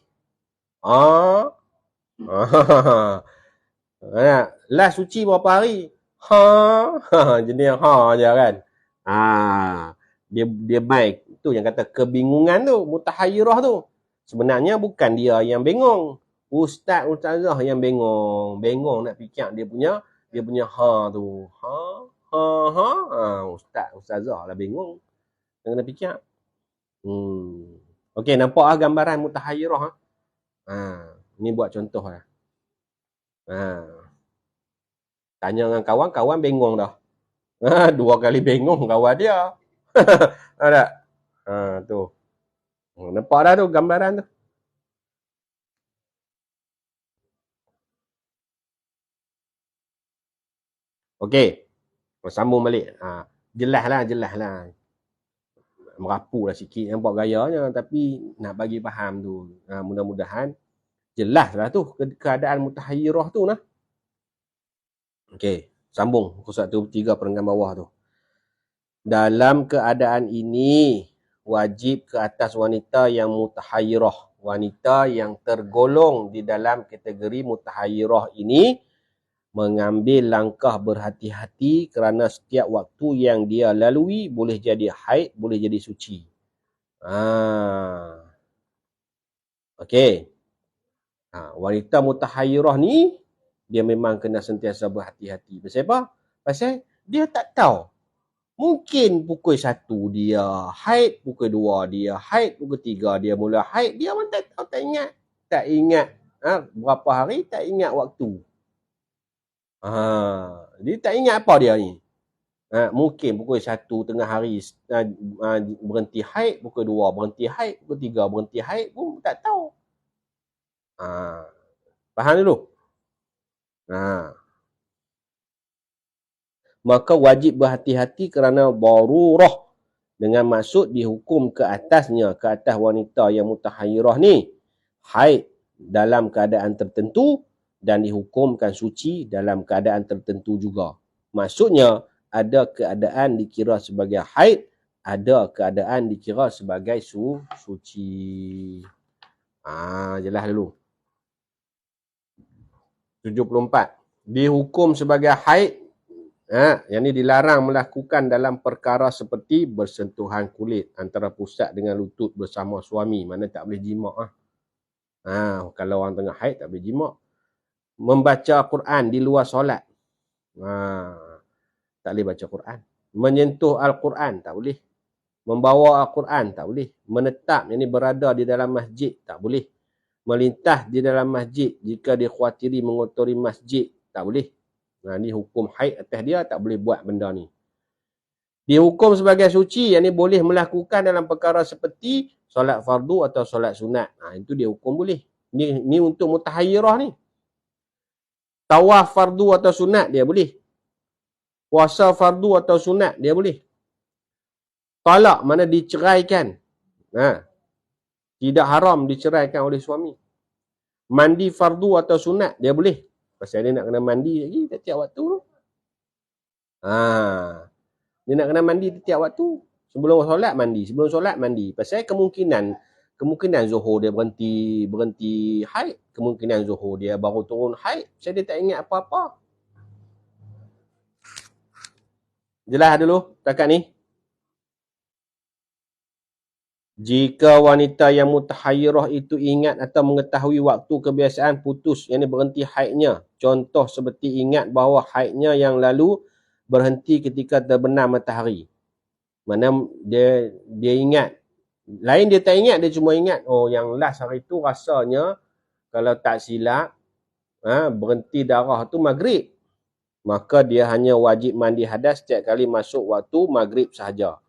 Lah suci berapa hari? Jenis je kan. Dia baik. Tu yang kata kebingungan tu, mutahayyirah tu. Sebenarnya bukan dia yang bengong. Ustazah yang bengong nak fikir dia punya tu. Ustazah lah bengong. Kena fikir. Okey, nampak lah gambaran mutahayyirah. Ni buat contoh lah. Tanya dengan kawan bengong dah. 2 kali bengong kawan dia. Ada. Tu. Nampak dah tu gambaran tu. Okey. Sambung balik. Jelas lah. Merapu lah sikit nampak gayanya, tapi nak bagi faham tu. Mudah-mudahan jelas lah tu keadaan mutahayyirah tu lah. Okey, sambung muka surat 3 perenggan bawah tu. Dalam keadaan ini wajib ke atas wanita yang mutahayyirah, wanita yang tergolong di dalam kategori mutahayyirah ini mengambil langkah berhati-hati kerana setiap waktu yang dia lalui boleh jadi haid, boleh jadi suci. Okey. Wanita mutahayyirah ni dia memang kena sentiasa berhati-hati. Pasal apa? Pasal dia tak tahu. Mungkin pukul 1 dia haid, pukul 2 dia haid, pukul 3 dia mula haid. Dia pun tak tahu, tak ingat. Berapa hari, tak ingat waktu. Dia tak ingat apa dia ni. Mungkin pukul 1 tengah hari berhenti haid, pukul 2 berhenti haid, pukul 3 berhenti haid pun tak tahu. Faham dulu? Maka wajib berhati-hati kerana darurah, dengan maksud dihukum ke atas wanita yang mutahayyirah ni haid dalam keadaan tertentu dan dihukumkan suci dalam keadaan tertentu juga. Maksudnya ada keadaan dikira sebagai haid, ada keadaan dikira sebagai suci. Jelas dulu. 74. Dihukum sebagai haid, yang ni dilarang melakukan dalam perkara seperti bersentuhan kulit antara pusat dengan lutut bersama suami. Mana tak boleh jima'. Kalau orang tengah haid tak boleh jima'. Membaca Quran di luar solat. Tak boleh baca Quran. Menyentuh Al-Quran tak boleh. Membawa Al-Quran tak boleh. Menetap, yang ni berada di dalam masjid tak boleh. melintas di dalam masjid jika dikhawatiri mengotori masjid. Tak boleh. Ni hukum haid atas dia, tak boleh buat benda ni. Dihukum sebagai suci, yang ni boleh melakukan dalam perkara seperti solat fardu atau solat sunat. Itu dia hukum boleh. Ni untuk mutahayyirah ni. Tawaf fardu atau sunat dia boleh. Puasa fardu atau sunat dia boleh. Talak mana diceraikan. Tidak haram diceraikan oleh suami. Mandi fardu atau sunat dia boleh. Pasal dia nak kena mandi lagi setiap waktu tu. Dia nak kena mandi setiap waktu. Sebelum solat mandi, sebelum solat mandi. Pasal kemungkinan Zuhur dia berhenti haid, kemungkinan Zuhur dia baru turun haid. Pasal dia tak ingat apa-apa. Jelas dulu takat ni. Jika wanita yang mutahayyirah itu ingat atau mengetahui waktu kebiasaan putus, yang berhenti haidnya. Contoh seperti ingat bahawa haidnya yang lalu berhenti ketika terbenam matahari. Mana dia ingat. Lain dia tak ingat, dia cuma ingat, yang last hari tu rasanya kalau tak silap berhenti darah tu maghrib. Maka dia hanya wajib mandi hadas setiap kali masuk waktu maghrib sahaja.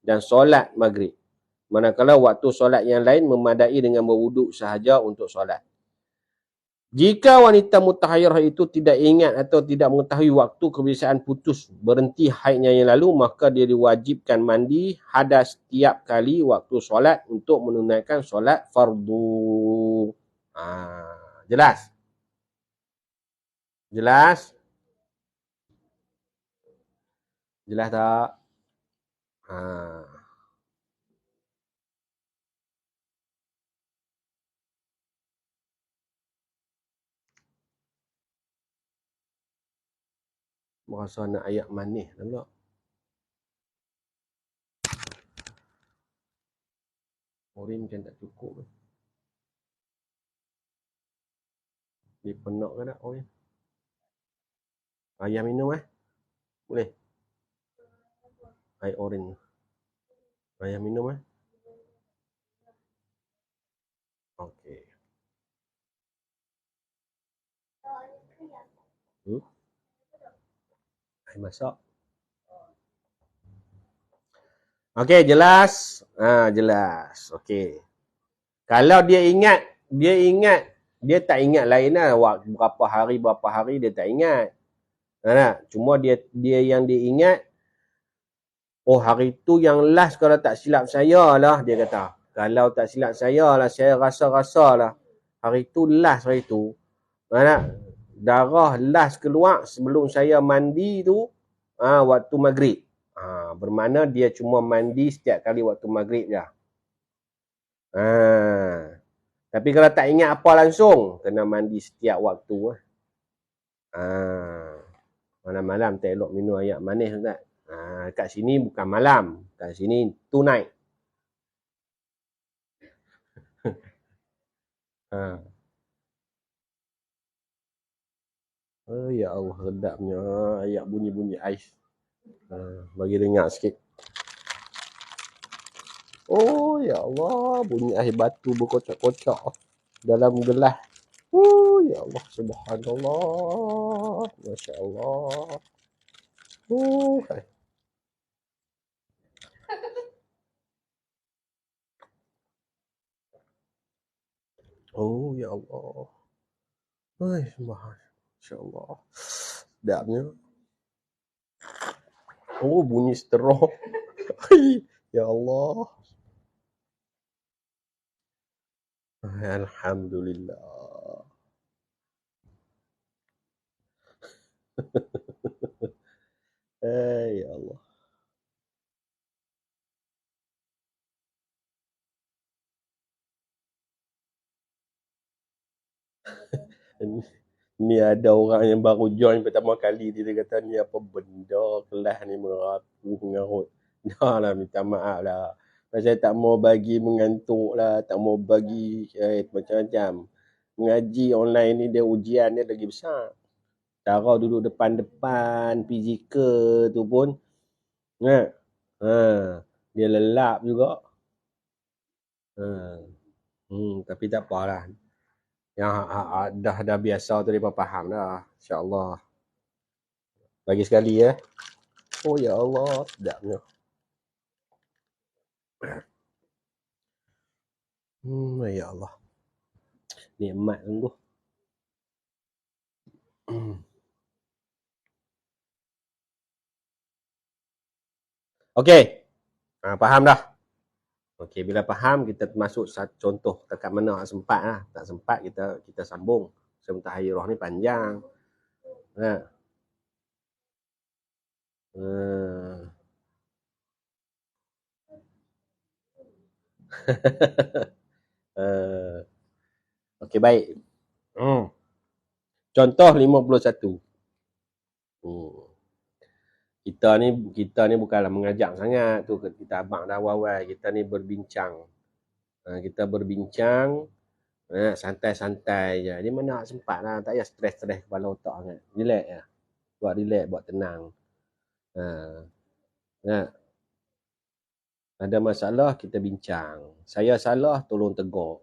Dan solat maghrib. Manakala waktu solat yang lain memadai dengan berwuduk sahaja untuk solat. Jika wanita mutahayyirah itu tidak ingat atau tidak mengetahui waktu kebiasaan putus berhenti haidnya yang lalu, maka dia diwajibkan mandi hadas setiap kali waktu solat untuk menunaikan solat fardu. Jelas? Jelas? Jelas tak? Merasa nak ayat manis tak pula? Orin macam tak cukup. Dia penak ke tak orin? Ayam minum boleh? Air orin. Ayam minum Okey. Air masak. Okey, jelas? Jelas. Okey. Kalau dia ingat, dia tak ingat lain lah. Berapa hari dia tak ingat. Cuma dia yang dia ingat, hari tu yang last kalau tak silap saya lah, dia kata. Kalau tak silap saya lah, saya rasa lah. Hari tu last hari tu. Darah last keluar sebelum saya mandi tu, waktu maghrib. Bermakna dia cuma mandi setiap kali waktu maghrib je. Tapi kalau tak ingat apa langsung, kena mandi setiap waktu. Malam-malam tak elok minum air manis tak? Kat sini bukan malam, kat sini tonight. Ya Allah, sedapnya ayat bunyi-bunyi ais. Bagi dengar sikit. Ya Allah, bunyi air batu berkocak-kocak dalam gelas. Ya Allah, subhanallah. Masya Allah. Ya Allah. Masya Allah. Sedapnya. Bunyi straw. Ya Allah. Alhamdulillah. Ya Allah. Ni ada orang yang baru join pertama kali, dia kata ni apa benda kelas ni merapu mengarut. Dah lah, minta maaf lah. Saya tak mau bagi mengantuk lah, tak mau bagi macam-macam. Mengaji online ni dia ujian dia lagi besar. Cara duduk depan-depan fizikal tu pun dia lelap juga. Tapi tak apalah. Yang dah biasa tu dia faham dah. InsyaAllah. Bagi sekali ya. Oh ya Allah, sedapnya. Ya Allah. Nikmat sungguh. Okey. Faham dah. Okey, bila faham kita masuk satu contoh dekat mana tak sempat lah. Tak sempat kita sambung. Mutahayyirah ni panjang. Ha. Okey, baik. Contoh 51. Kita ni bukanlah mengajak sangat tu, kita abang dah awal-awal, kita ni berbincang. Kita berbincang santai-santai je. Dia mana nak sempat lah, tak payah stres-stres kepala otak sangat. Relax lah. Buat relax, buat tenang. Ada masalah kita bincang. Saya salah, tolong tegur.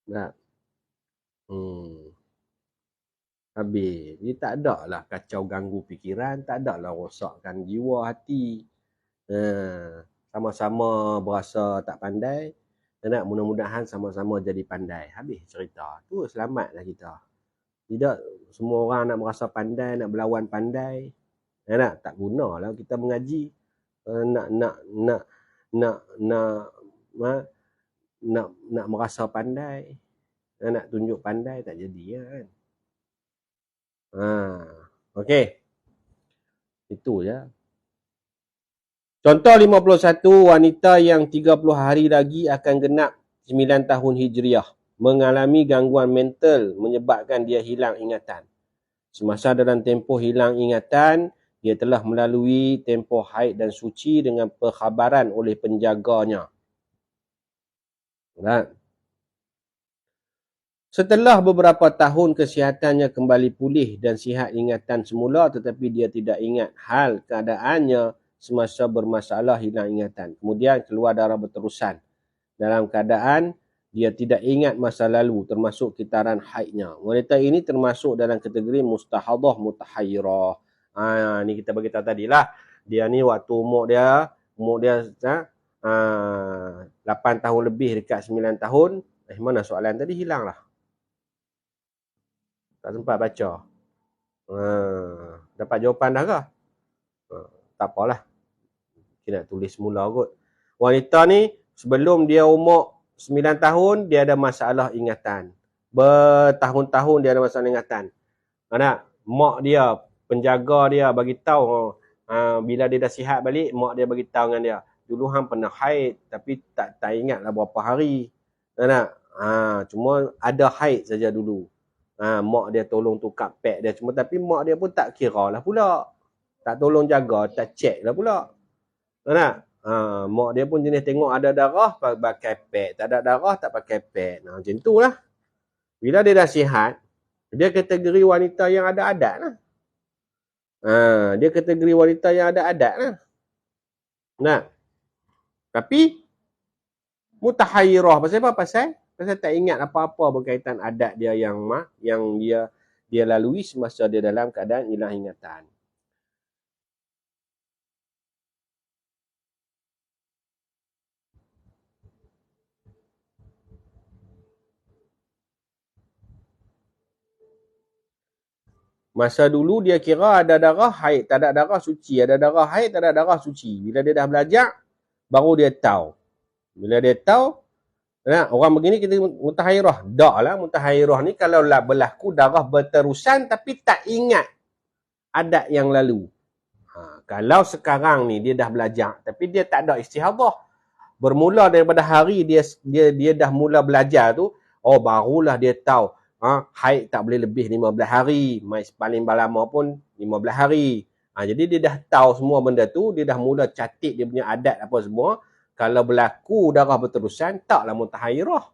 Tak? Habis. Dia tak ada lah kacau ganggu fikiran, tak ada lah rosakkan jiwa hati. Sama-sama berasa tak pandai. Dan mudah-mudahan sama-sama jadi pandai. Habis cerita. Tu selamatlah kita. Tidak semua orang nak merasa pandai, nak berlawan pandai. Tak gunalah kita mengaji. Nak merasa pandai. Nak tunjuk pandai tak jadi kan. Okey. Itu je. Contoh 51, wanita yang 30 hari lagi akan genap 9 tahun Hijriah mengalami gangguan mental menyebabkan dia hilang ingatan. Semasa dalam tempoh hilang ingatan, dia telah melalui tempoh haid dan suci dengan perkhabaran oleh penjaganya. Setelah beberapa tahun kesihatannya kembali pulih dan sihat ingatan semula, tetapi dia tidak ingat hal keadaannya semasa bermasalah hilang ingatan. Kemudian keluar darah berterusan. Dalam keadaan dia tidak ingat masa lalu termasuk kitaran haidnya. Wanita ini termasuk dalam kategori mustahadah mutahayyirah. Ni kita bagi tahu tadilah. Dia ni waktu umur dia 8 tahun lebih dekat 9 tahun. Mana soalan tadi? Hilang lah. Tak sempat baca. Dapat jawapan dah ke? Tak apalah. Kita nak tulis semula kot. Wanita ni sebelum dia umur 9 tahun, dia ada masalah ingatan. Bertahun-tahun dia ada masalah ingatan. Mak dia, penjaga dia bagi tahu bila dia dah sihat balik, mak dia bagi tahu dengan dia. Dulu hang pernah haid tapi tak ingatlah berapa hari. Cuma ada haid saja dulu. Mak dia tolong tukar pad dia cuma, tapi mak dia pun tak kira lah pula. Tak tolong jaga, tak check lah pula. Mak dia pun jenis tengok ada darah, pakai pad. Tak ada darah, tak pakai pad. Macam tu lah. Bila dia dah sihat, dia kategori wanita yang ada adat lah. Dia kategori wanita yang ada adat lah. Tapi, mutahayyirah. Pasal apa? Pasal tak ingat apa-apa berkaitan adat dia yang dia lalui semasa dia dalam keadaan hilang ingatan. Masa dulu dia kira ada darah haid, tak ada darah suci. Ada darah haid, tak ada darah suci. Bila dia dah belajar, baru dia tahu. Bila dia tahu, orang begini kita mutahayyirah. Tak lah, mutahayyirah ni kalau lah berlaku darah berterusan tapi tak ingat adat yang lalu. Kalau sekarang ni dia dah belajar tapi dia tak ada istihadah. Bermula daripada hari dia dah mula belajar tu, barulah dia tahu haid tak boleh lebih 15 hari. Paling lama pun 15 hari. Jadi dia dah tahu semua benda tu, dia dah mula catat dia punya adat apa semua. Kalau berlaku darah berterusan, taklah mutahayyirah.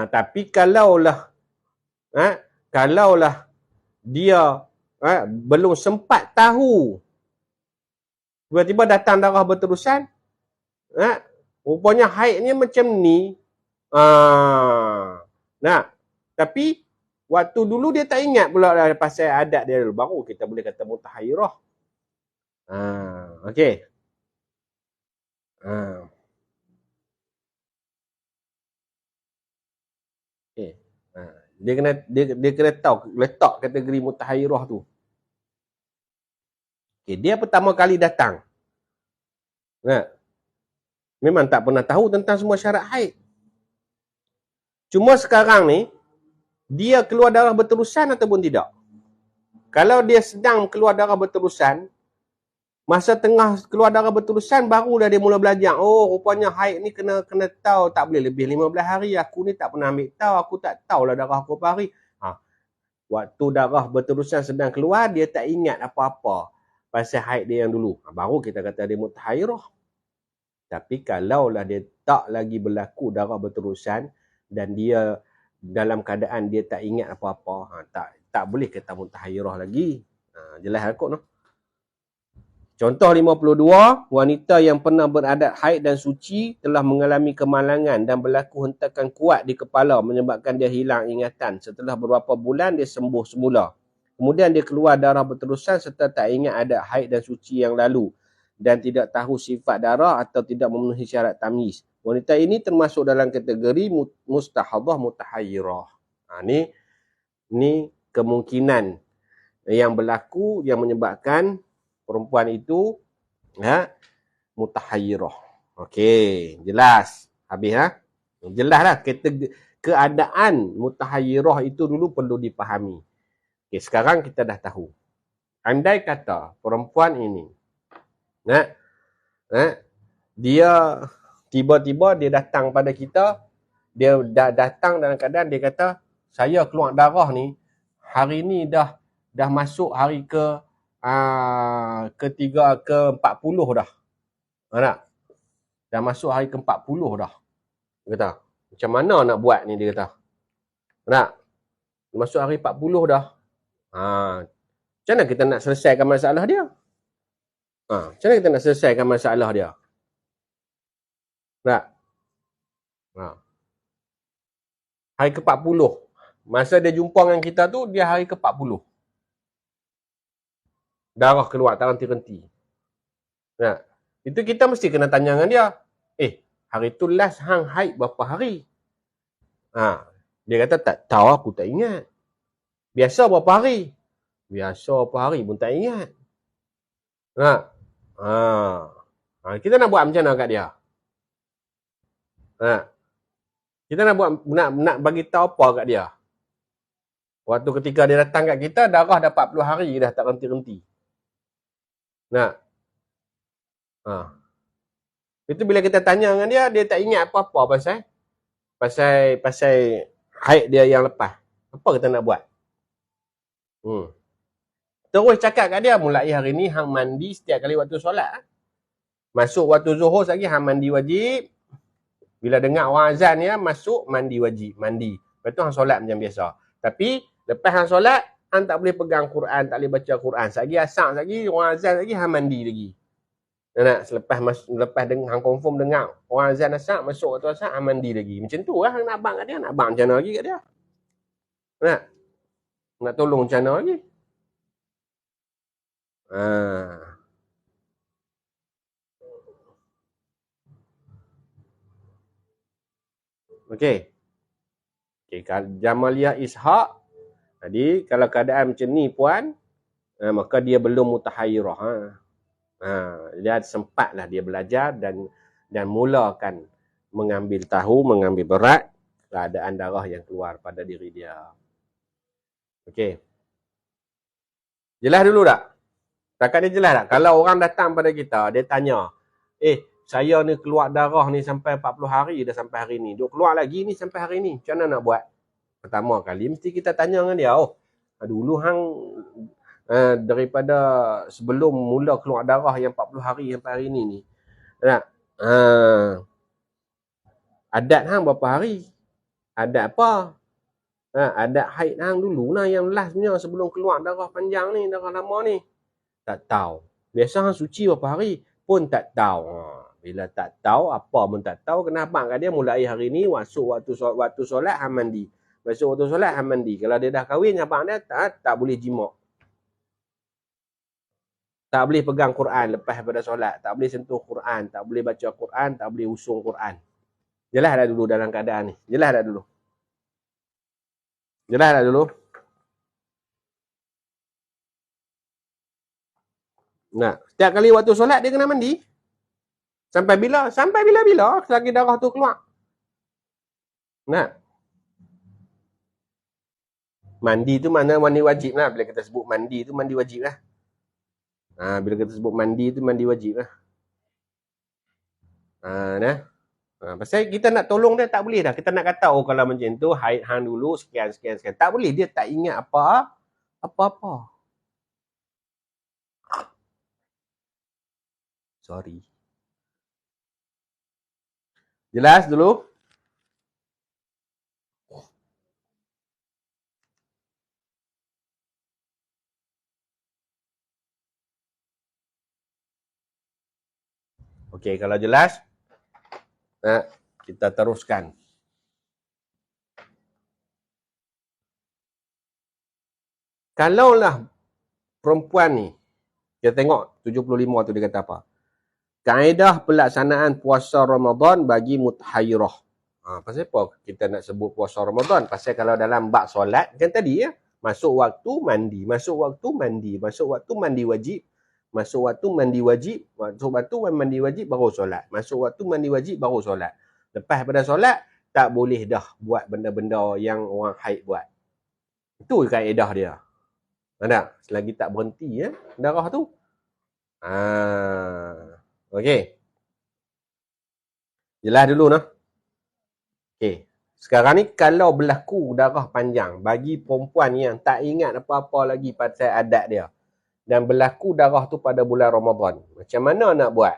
Tapi kalaulah dia belum sempat tahu, tiba-tiba datang darah berterusan, Rupanya haidnya macam ni. Nah, tapi waktu dulu dia tak ingat pula lah pasal adat dia dulu. Baru kita boleh kata mutahayyirah. Okey. Okay. Dia kena tahu letak kategori mutahayyirah tu. Okay, dia pertama kali datang. Nah, memang tak pernah tahu tentang semua syarat haid. Cuma sekarang ni, dia keluar darah berterusan ataupun tidak. Kalau dia sedang keluar darah berterusan, masa tengah keluar darah berterusan, barulah dia mula belajar. Oh, rupanya haid ni kena tahu. Tak boleh lebih 15 hari. Aku ni tak pernah ambil tahu. Aku tak tahulah darah aku berapa hari. Waktu darah berterusan sedang keluar, dia tak ingat apa-apa pasal haid dia yang dulu. Baru kita kata dia mutahayyirah. Tapi kalaulah dia tak lagi berlaku darah berterusan dan dia dalam keadaan dia tak ingat apa-apa, tak boleh kata mutahayyirah lagi. Jelas kot no. Contoh 52, wanita yang pernah beradat haid dan suci telah mengalami kemalangan dan berlaku hentakan kuat di kepala menyebabkan dia hilang ingatan. Setelah beberapa bulan dia sembuh semula. Kemudian dia keluar darah berterusan serta tak ingat adat haid dan suci yang lalu dan tidak tahu sifat darah atau tidak memenuhi syarat tamyiz. Wanita ini termasuk dalam kategori mustahadhah mutahayyirah. Ni kemungkinan yang berlaku yang menyebabkan perempuan itu mutahayyirah. Okey, jelas. Habis jelaslah keadaan mutahayyirah itu dulu perlu dipahami. Okey, sekarang kita dah tahu. Andai kata perempuan ini dia tiba-tiba dia datang pada kita, dia datang dalam keadaan dia kata, saya keluar darah ni hari ni dah masuk hari ketiga ke-40 dah. Tak? Dah masuk hari ke-40 dah. Dia kata, macam mana nak buat ni dia kata. Tak? Masuk hari 40 dah. Macam mana kita nak selesaikan masalah dia? Macam mana kita nak selesaikan masalah dia? Tak? Hari ke-40. Masa dia jumpa dengan kita tu, dia hari ke-40. Darah keluar tak henti-henti. Nah, itu kita mesti kena tanya dengan dia. Hari tu last hang haid berapa hari? Dia kata tak tahu, aku tak ingat. Biasa berapa hari? Biasa berapa hari pun tak ingat. Kita nak buat macam mana kat dia? Kita nak buat nak bagi tahu apa kat dia? Waktu ketika dia datang kat kita, darah dah 40 hari dah tak henti-henti. Itu bila kita tanya dengan dia, dia tak ingat apa-apa pasal haid dia yang lepas. Apa kita nak buat? Terus cakap kat dia, mulai hari ni hang mandi setiap kali waktu solat. Masuk waktu zuhur lagi hang mandi wajib. Bila dengar orang azan ya, masuk mandi wajib, mandi. Lepas tu hang solat macam biasa. Tapi lepas hang solat, hang tak boleh pegang Quran, tak boleh baca Quran. Satgi asar lagi, orang azan lagi, hang mandi lagi. Lepas hang confirm dengar orang azan asar, masuk waktu asar, hang mandi lagi. Macam tu lah hang nak abang kat dia, nak abang macam mana lagi kat dia. Nak tolong macam mana lagi. Okey, Jamaliah Ishaq. Jadi kalau keadaan macam ni puan, maka dia belum mutahayyirah. Dia sempatlah dia belajar dan mulakan mengambil berat keadaan darah yang keluar pada diri dia. Okey. Jelas dulu tak? Takat dia jelas tak? Kalau orang datang pada kita, dia tanya, saya ni keluar darah ni sampai 40 hari dah sampai hari ni. Duk keluar lagi ni sampai hari ni. Macam mana nak buat? Pertama kali mesti kita tanya dengan dia, dulu hang daripada sebelum mula keluar darah yang 40 hari sampai hari ni adat hang berapa hari? Adat apa? Adat haid hang dulu lah yang lastnya sebelum keluar darah panjang ni, darah lama ni. Tak tahu. Biasa hang suci berapa hari pun tak tahu. Bila tak tahu, apa pun tak tahu, kenapa kat dia mulai hari ni masuk waktu solat hang mandi. Masuk waktu solat hang mandi. Kalau dia dah kahwin abang dia tak boleh jimak. Tak boleh pegang Quran lepas pada solat, tak boleh sentuh Quran, tak boleh baca Quran, tak boleh usung Quran. Jelas dah dulu dalam keadaan ni. Jelas dah dulu. Jelas dah dulu. Nah, setiap kali waktu solat dia kena mandi. Sampai bila? Sampai bila-bila selagi darah tu keluar. Nah. Mandi tu mana mandi wajib lah. Bila kita sebut mandi tu mandi wajib lah. Bila kita sebut mandi tu mandi wajib lah. Nah. Pasal kita nak tolong dia tak boleh dah. Kita nak kata kalau macam tu haid hang dulu sekian. Tak boleh, dia tak ingat apa-apa. Sorry. Jelas dulu? Okey, kalau jelas kita teruskan. Kalaulah perempuan ni, kita tengok 75 tu dia kata apa. Kaedah pelaksanaan puasa Ramadan bagi mutahayyirah. Pasal apa kita nak sebut puasa Ramadan? Pasal kalau dalam bab solat, kan tadi ya, masuk waktu mandi, masuk waktu mandi, masuk waktu mandi wajib, masuk waktu mandi wajib, masuk waktu mandi wajib baru solat, masuk waktu mandi wajib baru solat. Lepas pada solat, tak boleh dah buat benda-benda yang orang haid buat. Itu kaedah dia. Ada, selagi tak berhenti ya, darah tu. Okey. Jelas dulu nah. Okey. Sekarang ni kalau berlaku darah panjang bagi perempuan yang tak ingat apa-apa lagi pasal adat dia dan berlaku darah tu pada bulan Ramadan, macam mana nak buat?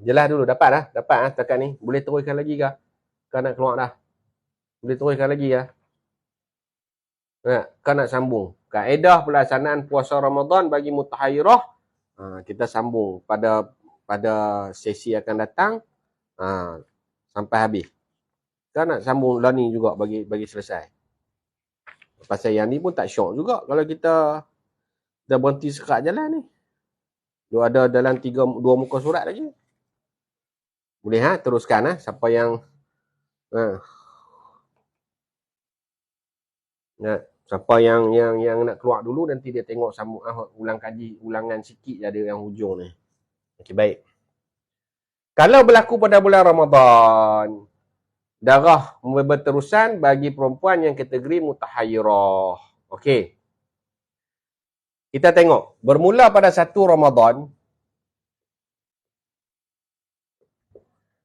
Jelas dulu, dapat setakat ni. Boleh teruskan lagi ke? Kau nak keluar dah? Boleh teruskan lagi ke? Kau nak sambung? Kaedah pelaksanaan puasa Ramadan bagi mutahayyirah, kita sambung pada sesi akan datang sampai habis. Kau nak sambung lah ni juga bagi selesai. Pasal yang ni pun tak syok juga kalau kita dah berhenti sekat jalan ni. Dia ada dalam 2 muka surat lagi. Boleh teruskan siapa yang siapa yang nak keluar dulu, nanti dia tengok sambung ulangan sikit je ada yang hujung ni. Okey, baik. Kalau berlaku pada bulan Ramadan, darah berterusan bagi perempuan yang kategori mutahayyirah. Okey. Kita tengok, bermula pada 1 Ramadan,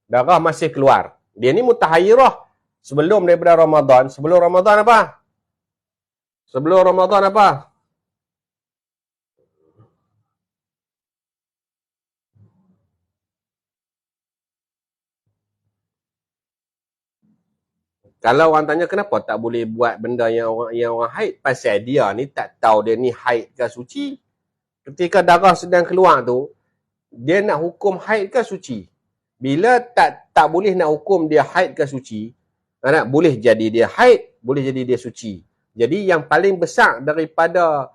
darah masih keluar. Dia ni mutahayyirah sebelum daripada Ramadan. Sebelum Ramadan apa? Kalau orang tanya kenapa tak boleh buat benda yang orang haid, pasal dia ni tak tahu dia ni haid ke suci. Ketika darah sedang keluar tu, dia nak hukum haid ke suci. Bila tak boleh nak hukum dia haid ke suci, boleh jadi dia haid, boleh jadi dia suci. Jadi yang paling besar daripada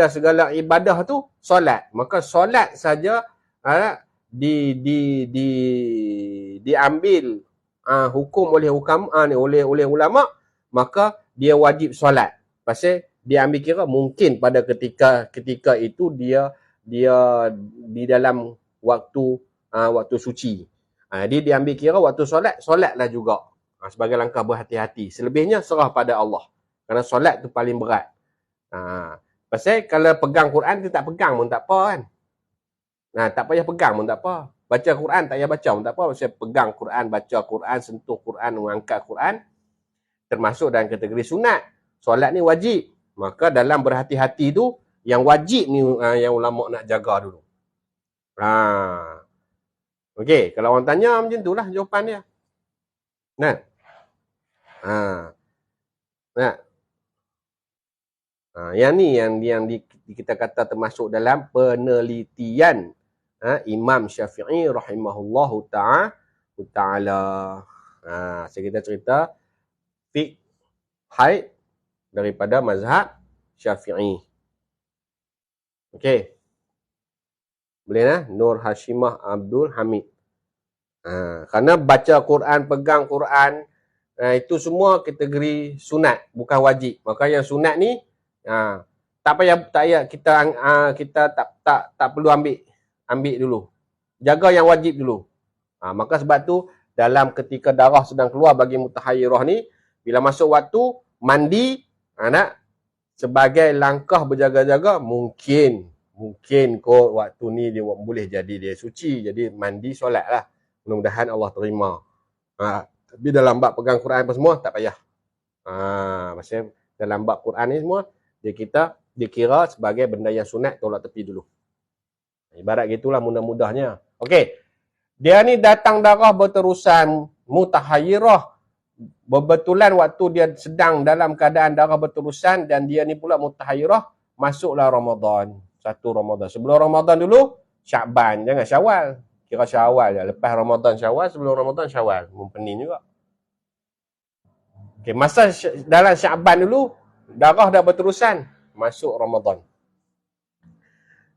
segala ibadah tu solat. Maka solat saja diambil hukum oleh ulama, maka dia wajib solat. Pasal dia ambil kira mungkin pada ketika itu dia di dalam waktu suci. Dia ambil kira waktu solatlah juga. Sebagai langkah berhati-hati. Selebihnya serah pada Allah. Kerana solat tu paling berat. Pasal kalau pegang Quran, dia tak pegang pun tak apa kan. Tak payah pegang pun tak apa. Baca Quran tak payah baca pun tak apa. Pasal pegang Quran, baca Quran, sentuh Quran, mengangkat Quran, termasuk dalam kategori sunat. Solat ni wajib. Maka dalam berhati-hati tu, yang wajib ni yang ulama nak jaga dulu. Okey, kalau orang tanya macam itulah jawapan dia. Yang ni yang kita kata termasuk dalam penelitian Imam Syafi'i rahimahullahu ta'ala. Saya kita cerita fiqh haid daripada mazhab Syafi'i. Okey. Boleh Nur Hashimah Abdul Hamid. Kerana baca Quran, pegang Quran, itu semua kategori sunat, bukan wajib. Maka yang sunat ni tak payah kita tak perlu ambil dulu. Jaga yang wajib dulu. Maka sebab tu dalam ketika darah sedang keluar bagi mutahayyirah ni, bila masuk waktu mandi, sebagai langkah berjaga-jaga, mungkin kot waktu ni dia boleh jadi dia suci, jadi mandi solat lah. Mudah-mudahan Allah terima. Tapi dalam bab pegang Quran apa semua, tak payah. Maksudnya dalam bab Quran ni semua, dia kira sebagai benda yang sunat, tolak tepi dulu. Ibarat gitulah mudah-mudahnya. Okey. Dia ni datang darah berterusan mutahayyirah. Bebetulan waktu dia sedang dalam keadaan darah berterusan dan dia ni pula mutahayyirah, masuklah Ramadan. 1 Ramadan. Sebelum Ramadan dulu, Sya'ban. Jangan Syawal. Kira Syawal je. Lepas Ramadan Syawal, sebelum Ramadan Syawal. Pening juga. Okay, masa dalam Sya'ban dulu, darah dah berterusan. Masuk Ramadan.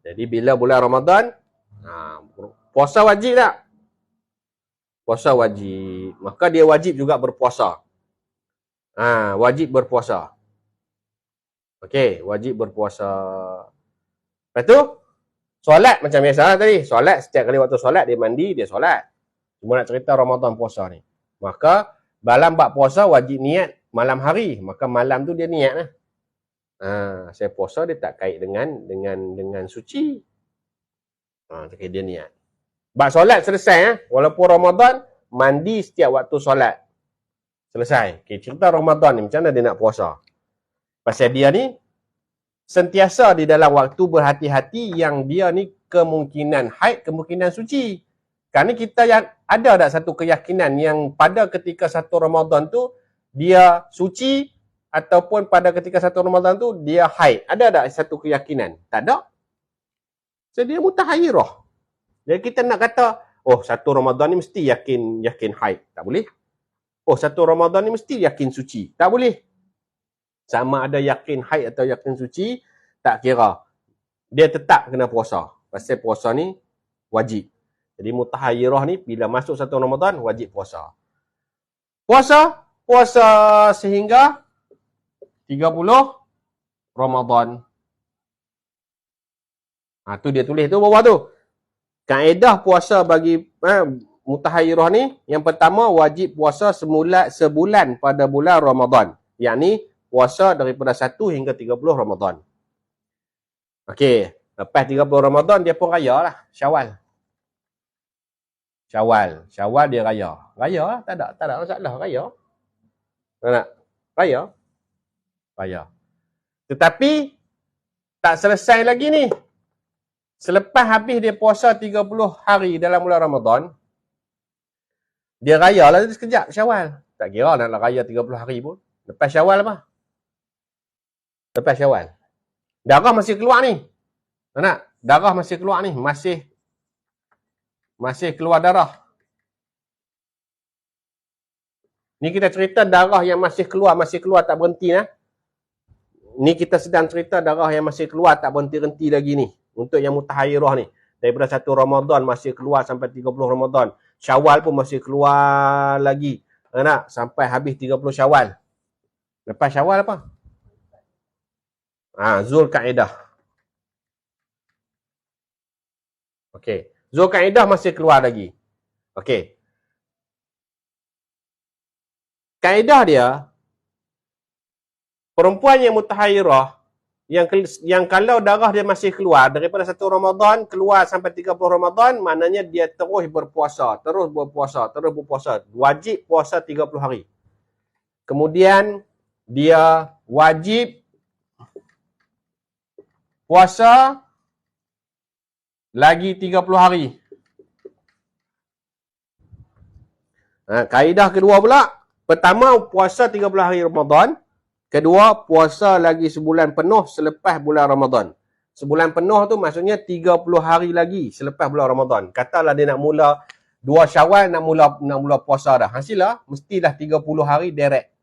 Jadi bila bulan Ramadan, puasa wajib tak? Puasa wajib. Maka dia wajib juga berpuasa. Wajib berpuasa. Okey, wajib berpuasa. Lepas tu, solat macam biasa tadi. Solat, setiap kali waktu solat, dia mandi, dia solat. Cuma nak cerita Ramadan puasa ni. Maka, dalam bab puasa wajib niat malam hari. Maka malam tu dia niat lah. Saya puasa, dia tak kait dengan suci. Okay, dia niat. Bab solat selesai. Walaupun Ramadan, mandi setiap waktu solat. Selesai. Okay, cerita Ramadan ni, macam mana dia nak puasa? Pasal dia ni, sentiasa di dalam waktu berhati-hati yang dia ni kemungkinan haid, kemungkinan suci. Kerana kita yang ada tak satu keyakinan yang pada ketika 1 Ramadan tu dia suci ataupun pada ketika 1 Ramadan tu dia haid. Ada tak satu keyakinan? Tak ada. So dia mutahayyirah. Jadi kita nak kata, 1 Ramadan ni mesti yakin haid. Tak boleh. 1 Ramadan ni mesti yakin suci. Tak boleh. Sama ada yakin haid atau yakin suci, tak kira. Dia tetap kena puasa. Pasal puasa ni wajib. Jadi mutahayyirah ni bila masuk 1 Ramadan, wajib puasa. Puasa sehingga 30 Ramadan. Tu dia tulis tu bawah tu. Kaedah puasa bagi mutahayyirah ni, yang pertama wajib puasa sebulan pada bulan Ramadan. Yakni puasa daripada 1 hingga 30 Ramadan. Okey, lepas 30 Ramadan dia pun raya lah, Syawal. Syawal dia raya. Raya lah, tak ada masalah, raya. Tak? Raya. Tetapi tak selesai lagi ni. Selepas habis dia puasa 30 hari dalam bulan Ramadan, dia raya lah sekejap Syawal. Tak kira nak raya 30 hari pun. Lepas Syawal apa? Lepas Syawal. Darah masih keluar ni. Tak? Darah masih keluar ni. Masih keluar darah. Ni kita cerita darah yang masih keluar tak berhenti nah. Ni kita sedang cerita darah yang masih keluar tak berhenti-henti lagi ni. Untuk yang mutahayyirah ni. Daripada 1 Ramadan masih keluar sampai 30 Ramadan. Syawal pun masih keluar lagi. Tak? Sampai habis 30 Syawal. Lepas Syawal apa? Zulkaidah. Okey. Zulkaidah masih keluar lagi. Okey. Kaedah dia, perempuan yang mutahayyirah, yang kalau darah dia masih keluar, daripada 1 Ramadan, keluar sampai 30 Ramadan, maknanya dia terus berpuasa. Wajib puasa 30 hari. Kemudian, dia wajib puasa lagi 30 hari. Kaedah kedua pula, pertama puasa 30 hari Ramadan, kedua puasa lagi sebulan penuh selepas bulan Ramadan. Sebulan penuh tu maksudnya 30 hari lagi selepas bulan Ramadan. Katalah dia nak mula 2 Syawal nak mula puasa dah. Hasillah mestilah 30 hari direct.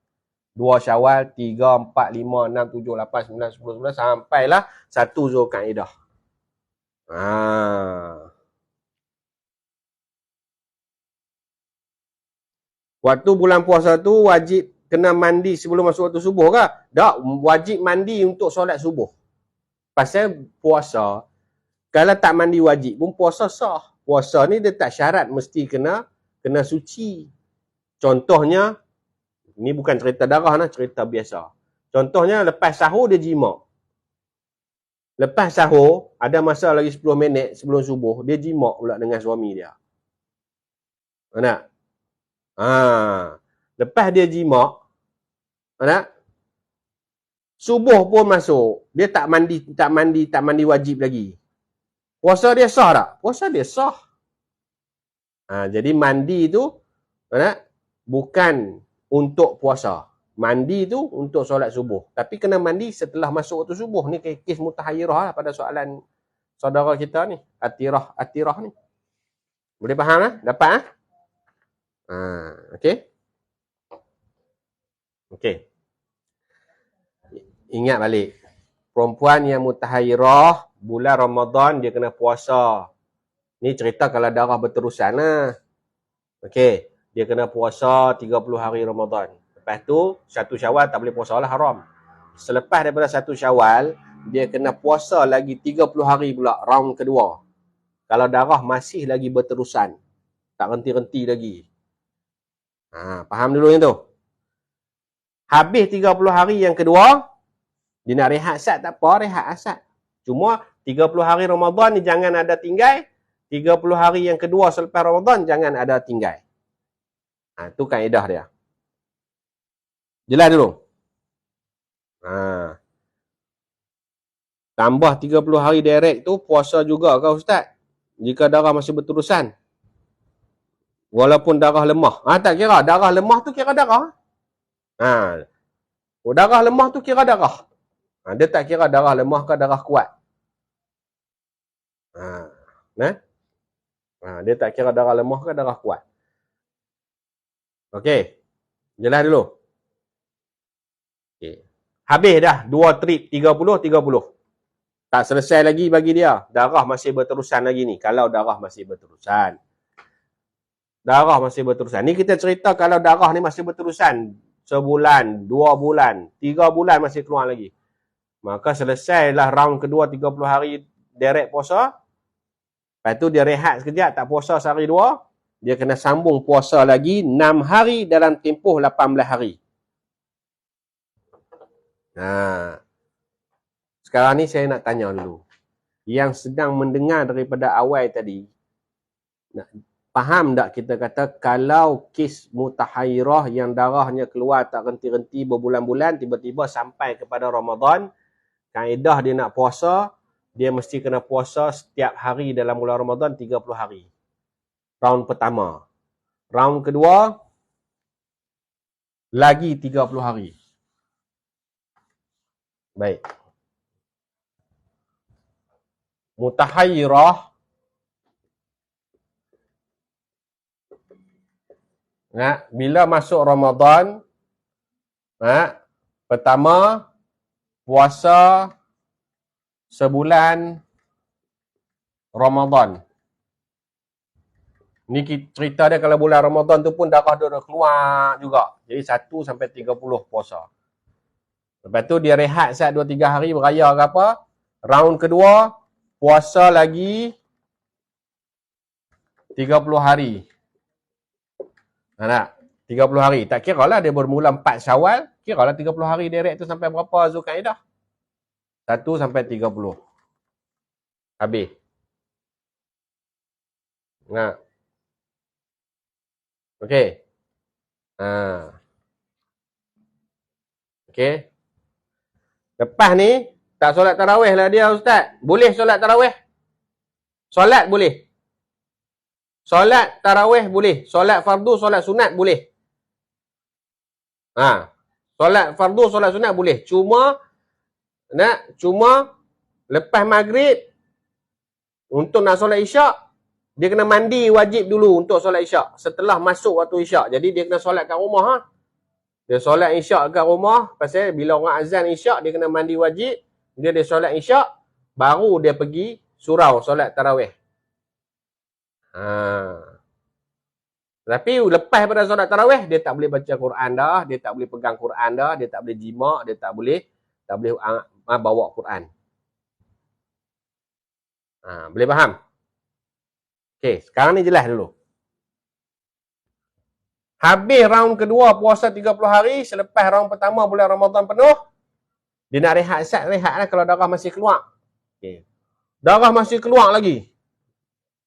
2 Syawal, 3, 4, 5, 6, 7, 8, 9, 10, 11 sampailah 1 Zulkaidah. Waktu bulan puasa tu wajib kena mandi sebelum masuk waktu subuh ke? Tak, wajib mandi untuk solat subuh. Pasal puasa, kalau tak mandi wajib pun puasa sah. Puasa ni dia tak syarat mesti kena suci. Contohnya, ni bukan cerita darah lah, cerita biasa. Contohnya lepas sahur dia jima. Lepas sahur, ada masa lagi 10 minit sebelum subuh, dia jima pula dengan suami dia. Nak? Lepas dia jima, subuh pun masuk, dia tak mandi wajib lagi. Puasa dia sah tak? Puasa dia sah. Jadi mandi tu bukan untuk puasa. Mandi tu untuk solat subuh. Tapi kena mandi setelah masuk waktu subuh. Ni kes mutahayyirah lah pada soalan saudara kita ni. Atirah ni. Boleh faham lah? Dapat lah? Okey. Okey. Ingat balik. Perempuan yang mutahayyirah, bulan Ramadan dia kena puasa. Ni cerita kalau darah berterusan lah. Okey. Dia kena puasa 30 hari Ramadan. Lepas tu, 1 Syawal tak boleh puasa lah, haram. Selepas daripada 1 Syawal, dia kena puasa lagi 30 hari pula, round kedua. Kalau darah masih lagi berterusan. Tak renti-renti lagi. Faham dulu yang tu? Habis 30 hari yang kedua, dia nak rehat asad tak apa, rehat asad. Cuma 30 hari Ramadan ni jangan ada tinggal. 30 hari yang kedua selepas Ramadan jangan ada tinggal. Tu kaedah dia. Jelas dulu? Tambah 30 hari direct tu puasa juga ke Ustaz? Jika darah masih berterusan. Walaupun darah lemah. Tak kira. Darah lemah tu kira darah. Darah lemah tu kira darah. Dia tak kira darah lemah ke darah kuat. Dia tak kira darah lemah ke darah kuat. Okey. Jelas dulu? Okey. Habis dah 2 trip 30. Tak selesai lagi bagi dia. Darah masih berterusan lagi ni. Kalau darah masih berterusan. Ni kita cerita kalau darah ni masih berterusan. Sebulan, 2 bulan, 3 bulan masih keluar lagi. Maka selesailah round kedua 30 hari direct puasa. Lepas tu dia rehat sekejap, tak puasa sehari 2. Dia kena sambung puasa lagi 6 hari dalam tempoh 18 hari. Sekarang ni saya nak tanya dulu. Yang sedang mendengar daripada awal tadi, faham tak kita kata kalau kes mutahayyirah yang darahnya keluar tak renti-renti berbulan-bulan, tiba-tiba sampai kepada Ramadan, kaedah dia nak puasa, dia mesti kena puasa setiap hari dalam bulan Ramadan 30 hari. Round pertama. Round kedua, lagi 30 hari. Baik. Mutahayyirah, bila masuk Ramadan, pertama, puasa sebulan Ramadan. Ni cerita dia kalau bulan Ramadan tu pun darah dia dah keluar juga. Jadi 1 sampai 30 puasa. Lepas tu dia rehat saat 2-3 hari beraya ke apa. Round kedua, puasa lagi 30 hari. Tak? 30 hari. Tak kira lah dia bermula 4 Syawal. Kira lah 30 hari direct tu sampai berapa Zulkaidah? 1 sampai 30. Habis. Okey. Okey. Lepas ni, tak solat tarawih lah dia Ustaz. Boleh solat tarawih? Solat boleh. Solat tarawih boleh. Solat fardu, solat sunat boleh. Solat fardu, solat sunat boleh. Cuma Lepas maghrib, untuk nak solat isyak, dia kena mandi wajib dulu untuk solat isyak. Setelah masuk waktu isyak. Jadi dia kena solat kat rumah. Ha? Dia solat isyak kat rumah. Pasal bila orang azan isyak, dia kena mandi wajib. Dia solat isyak, baru dia pergi surau solat tarawih. Tapi lepas pada solat tarawih, dia tak boleh baca Quran dah. Dia tak boleh pegang Quran dah. Dia tak boleh jimak. Dia tak boleh bawa Quran. Boleh faham? Okey, sekarang ni jelas dulu. Habis round kedua puasa 30 hari, selepas round pertama bulan Ramadan penuh, dia nak rehat lah kalau darah masih keluar. Okay. Darah masih keluar lagi.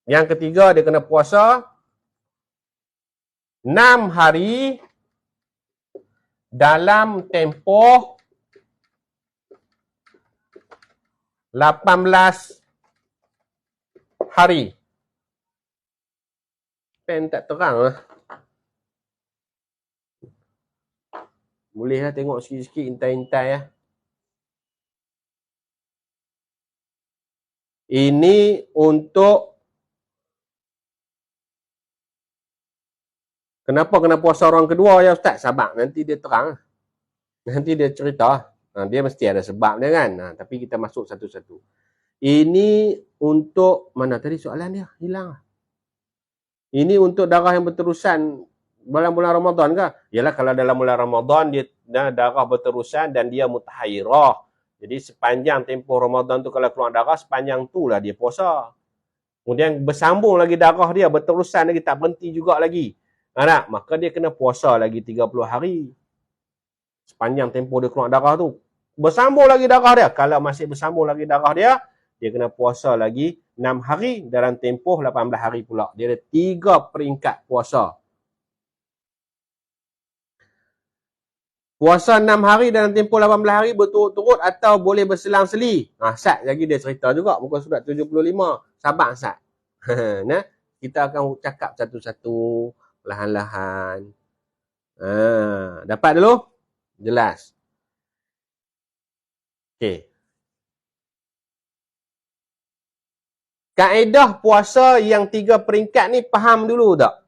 Yang ketiga, dia kena puasa 6 hari dalam tempoh 18 hari. Pen tak terang lah. Boleh lah tengok sikit-sikit, intai-intai lah. Ini untuk kenapa kena puasa orang kedua ya Ustaz? Sabar, nanti dia terang. Nanti dia cerita. Dia mesti ada sebab dia kan. Tapi kita masuk satu-satu. Ini untuk, mana tadi soalan dia? Hilang. Ini untuk darah yang berterusan dalam bulan Ramadan ke? Yalah, kalau dalam bulan Ramadan dia darah berterusan dan dia mutahairah. Jadi sepanjang tempoh Ramadan tu kalau keluar darah, sepanjang tu lah dia puasa. Kemudian bersambung lagi darah dia, berterusan lagi, tak berhenti juga lagi. Maka dia kena puasa lagi 30 hari. Sepanjang tempoh dia keluar darah tu. Bersambung lagi darah dia. Kalau masih bersambung lagi darah dia, dia kena puasa lagi 6 hari dalam tempoh 18 hari pula. Dia ada 3 peringkat puasa. Puasa 6 hari dalam tempoh 18 hari berturut-turut atau boleh berselang-seli. Sat lagi dia cerita juga muka surat 75. Sabar Sat. Nah, kita akan cakap satu-satu perlahan-lahan. Dapat dulu? Jelas. Okey. Kaedah puasa yang 3 peringkat ni faham dulu tak?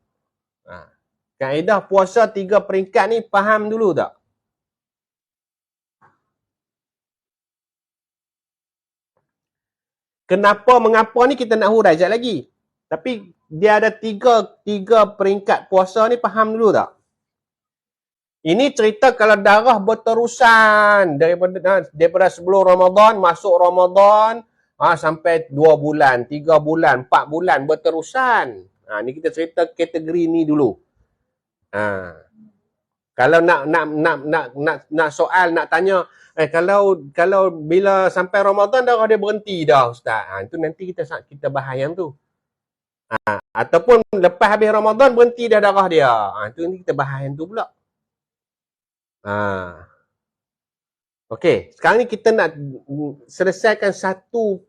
Kaedah puasa 3 peringkat ni faham dulu tak? Mengapa ni kita nak hurai sekejap lagi. Tapi dia ada tiga peringkat puasa ni, faham dulu tak? Ini cerita kalau darah berterusan daripada sebelum Ramadan, masuk Ramadan, sampai 2 bulan, 3 bulan, 4 bulan berterusan. Ni kita cerita kategori ni dulu. Kalau nak soal, nak tanya, kalau bila sampai Ramadan darah dia berhenti dah Ustaz. Itu nanti kita bahas yang tu. Ataupun lepas habis Ramadan berhenti dah darah dia. Itu nanti kita bahas yang tu pula. Okey, sekarang ni kita nak selesaikan satu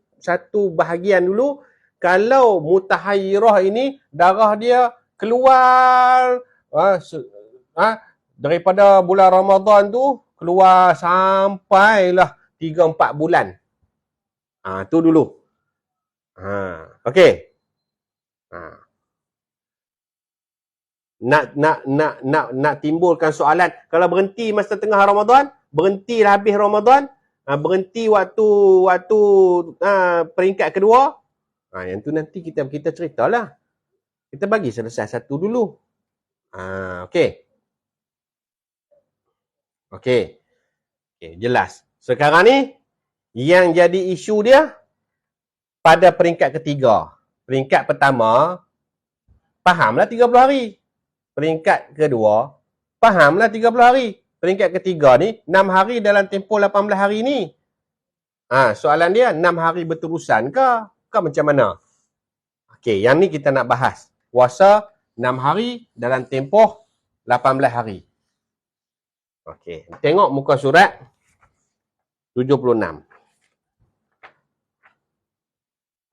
bahagian dulu. Kalau mutahayyirah ini darah dia keluar daripada bulan Ramadan tu keluar sampailah 3-4 bulan. Tu dulu. Okey. Nak timbulkan soalan, kalau berhenti masa tengah Ramadan, berhenti habis Ramadan, berhenti waktu peringkat kedua, yang tu nanti kita ceritalah. Kita bagi selesai satu dulu. Okey, jelas. Sekarang ni yang jadi isu dia pada peringkat ketiga. Peringkat pertama fahamlah 30 hari. Peringkat kedua fahamlah 30 hari. Peringkat ketiga ni 6 hari dalam tempoh 18 hari ni. Soalan dia 6 hari berterusan ke macam mana? Okey, yang ni kita nak bahas. Puasa 6 hari dalam tempoh 18 hari. Okey, tengok muka surat 76.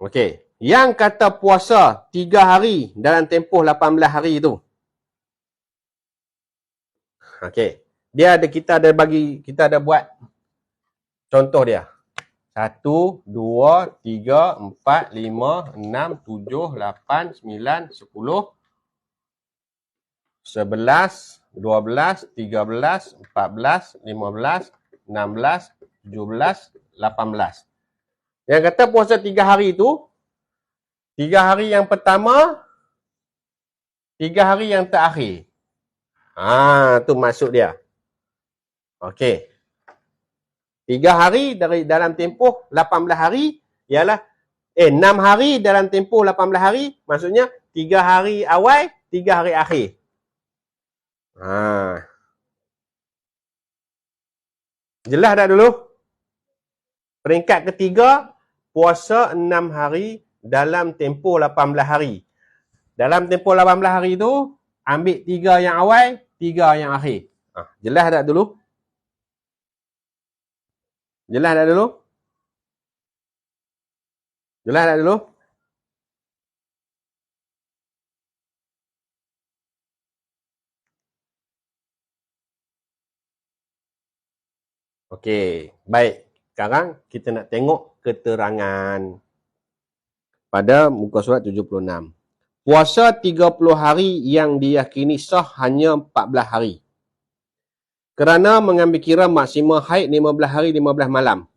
Okey, yang kata puasa 3 hari dalam tempoh 18 hari tu. Okey, kita ada buat contoh dia. 1, 2, 3, 4, 5, 6, 7, 8, 9, 10, 11, 12, 13, 14, 15, 16, 17, 18. Yang kata puasa 3 hari tu, 3 hari yang pertama, 3 hari yang terakhir. Tu maksud dia. Okey. 3 hari dari dalam tempoh 18 hari ialah 6 hari dalam tempoh 18 hari, maksudnya 3 hari awal, 3 hari akhir. Jelas dah dulu? Peringkat ketiga, puasa 6 hari dalam tempoh 18 hari. Dalam tempoh 18 hari tu, ambil 3 yang awal, 3 yang akhir. Jelas tak dulu? Jelas tak dulu? Jelas tak dulu? Okey, baik. Sekarang kita nak tengok keterangan pada muka surat 76. Puasa 30 hari yang diyakini sah hanya 14 hari. Kerana mengambil kira maksima haid 15 hari 15 malam.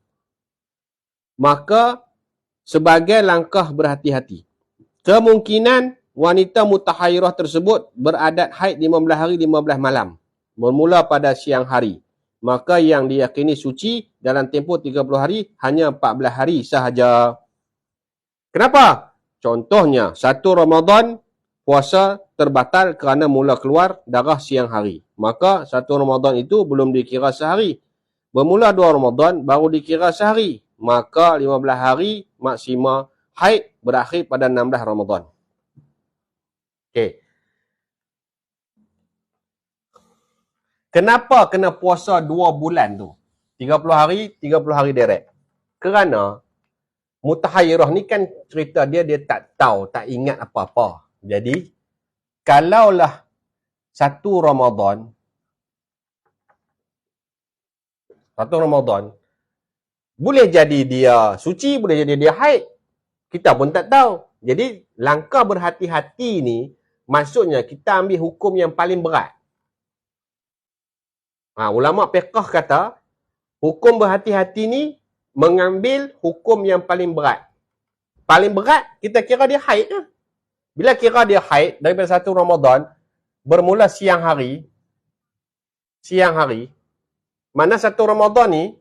Maka sebagai langkah berhati-hati, kemungkinan wanita mutahayyirah tersebut beradat haid 15 hari 15 malam bermula pada siang hari. Maka yang diyakini suci dalam tempoh 30 hari hanya 14 hari sahaja. Kenapa? Contohnya, 1 Ramadan puasa terbatal kerana mula keluar darah siang hari. Maka 1 Ramadan itu belum dikira sehari. Bermula 2 Ramadan baru dikira sehari. Maka 15 hari maksima haid berakhir pada 16 Ramadan. Okey. Kenapa kena puasa 2 bulan tu? 30 hari direct. Kerana mutahayyirah ni kan cerita dia tak tahu, tak ingat apa-apa. Jadi, kalaulah 1 Ramadan boleh jadi dia suci, boleh jadi dia haid. Kita pun tak tahu. Jadi, langkah berhati-hati ni, maksudnya kita ambil hukum yang paling berat. Ulama fiqh kata, hukum berhati-hati ni mengambil hukum yang paling berat. Paling berat, kita kira dia haid lah. Bila kira dia haid, daripada 1 Ramadan, bermula siang hari, mana 1 Ramadan ni,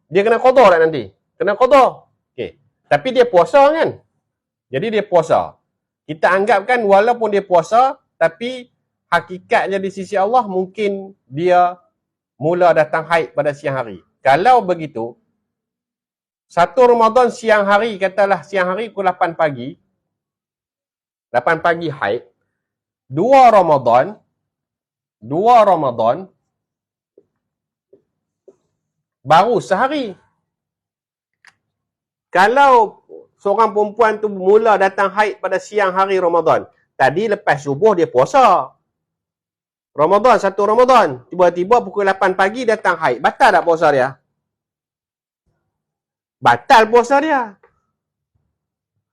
dia kena qada tak nanti? Kena qada. Okay. Tapi dia puasa kan? Jadi dia puasa. Kita anggapkan walaupun dia puasa, tapi hakikatnya di sisi Allah mungkin dia mula datang haid pada siang hari. Kalau begitu, 1 Ramadan siang hari, katalah siang hari pukul 8 pagi, 8 pagi haid, 2 Ramadan, baru sehari. Kalau seorang perempuan tu mula datang haid pada siang hari Ramadan, tadi lepas subuh dia puasa. Ramadan, 1 Ramadan, tiba-tiba pukul 8 pagi datang haid. Batal tak puasa dia? Batal puasa dia.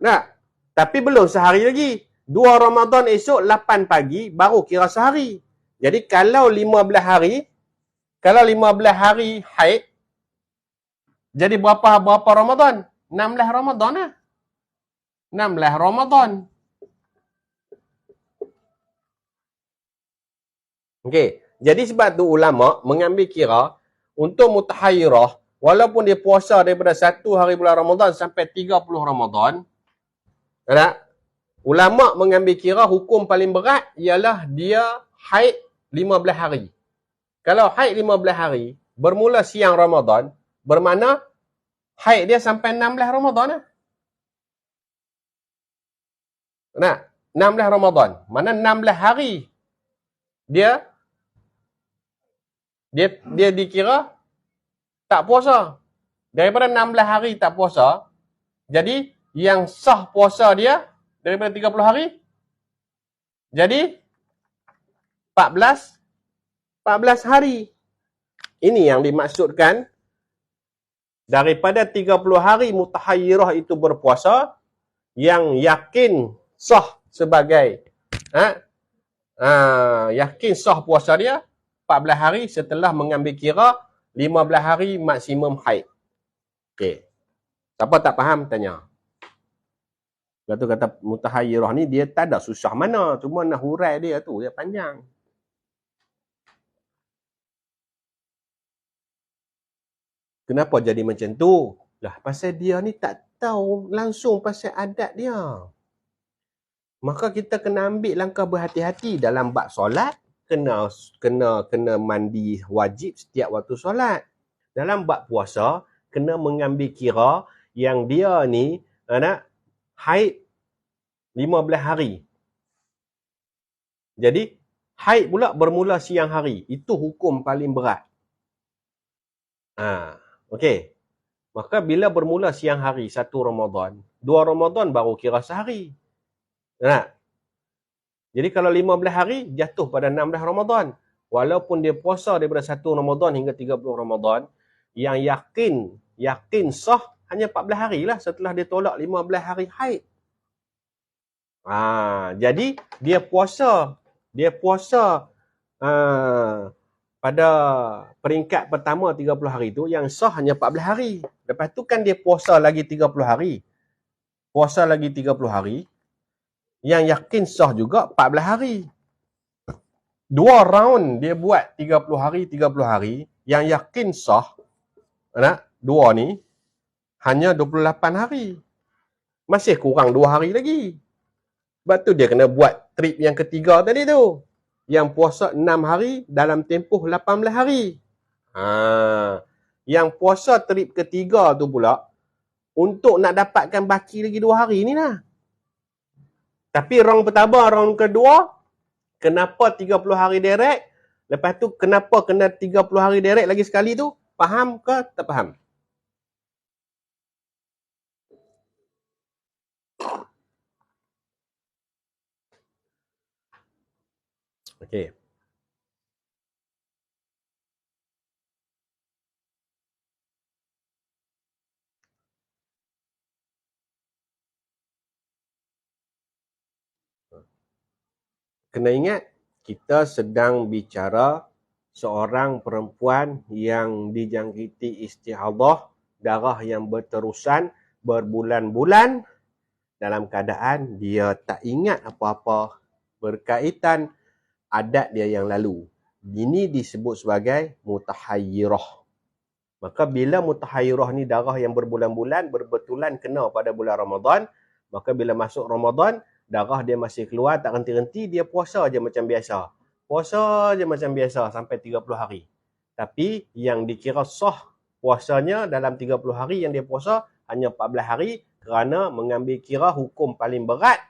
Nah, tapi belum sehari lagi. 2 Ramadan esok 8 pagi baru kira sehari. Jadi kalau 15 hari haid, jadi berapa Ramadan? 16 Ramadan lah. 16 Ramadan. Okey, jadi sebab tu ulama mengambil kira untuk mutahayyirah, walaupun dia puasa daripada 1 hari bulan Ramadan sampai 30 Ramadan, tak? Ulama mengambil kira hukum paling berat ialah dia haid 15 hari. Kalau haid 15 hari, bermula siang Ramadan, bermakna haid dia sampai 16 Ramadan lah. Nah, 16 Ramadan. Mana 16 hari dia dikira tak puasa. Daripada 16 hari tak puasa, jadi yang sah puasa dia daripada 30 hari, jadi 14 hari. Ini yang dimaksudkan Daripada 30 hari mutahayyirah itu berpuasa, yang yakin sah sebagai yakin sah puasa dia 14 hari setelah mengambil kira 15 hari maksimum haid. Okey. Siapa tak faham tanya. Lepas tu kata mutahayyirah ni dia tak ada susah mana, cuma nak hurai dia tu dia panjang. Kenapa jadi macam tu? Lah pasal dia ni tak tahu langsung pasal adat dia. Maka kita kena ambil langkah berhati-hati dalam bab solat, kena mandi wajib setiap waktu solat. Dalam bab puasa, kena mengambil kira yang dia ni haid 15 hari. Jadi haid pula bermula siang hari. Itu hukum paling berat. Okey. Maka bila bermula siang hari 1 Ramadan, 2 Ramadan baru kira sehari. Jadi kalau 15 hari jatuh pada 16 Ramadan. Walaupun dia puasa daripada 1 Ramadan hingga 30 Ramadan, yang yakin sah hanya 14 hari lah setelah dia tolak 15 hari haid. Jadi dia puasa pada peringkat pertama 30 hari tu yang sah hanya 14 hari. Lepas tu kan dia puasa lagi 30 hari. Puasa lagi 30 hari. Yang yakin sah juga 14 hari. 2 round dia buat 30 hari. Yang yakin sah, dua ni, hanya 28 hari. Masih kurang 2 hari lagi. Sebab tu dia kena buat trip yang ketiga tadi tu. Yang puasa 6 hari dalam tempoh 18 hari. Yang puasa trip ketiga tu pula, untuk nak dapatkan baki lagi 2 hari ni lah. Tapi round pertama, round kedua, kenapa 30 hari direct? Lepas tu kenapa kena 30 hari direct lagi sekali tu? Faham ke tak faham? Okey. Kena ingat, kita sedang bicara seorang perempuan yang dijangkiti istihadah, darah yang berterusan berbulan-bulan dalam keadaan dia tak ingat apa-apa berkaitan adat dia yang lalu. Ini disebut sebagai mutahayyirah. Maka bila mutahayyirah ni darah yang berbulan-bulan berbetulan kena pada bulan Ramadan, maka bila masuk Ramadan, darah dia masih keluar tak henti-henti, dia puasa je macam biasa. Puasa je macam biasa sampai 30 hari. Tapi yang dikira sah puasanya dalam 30 hari yang dia puasa hanya 14 hari kerana mengambil kira hukum paling berat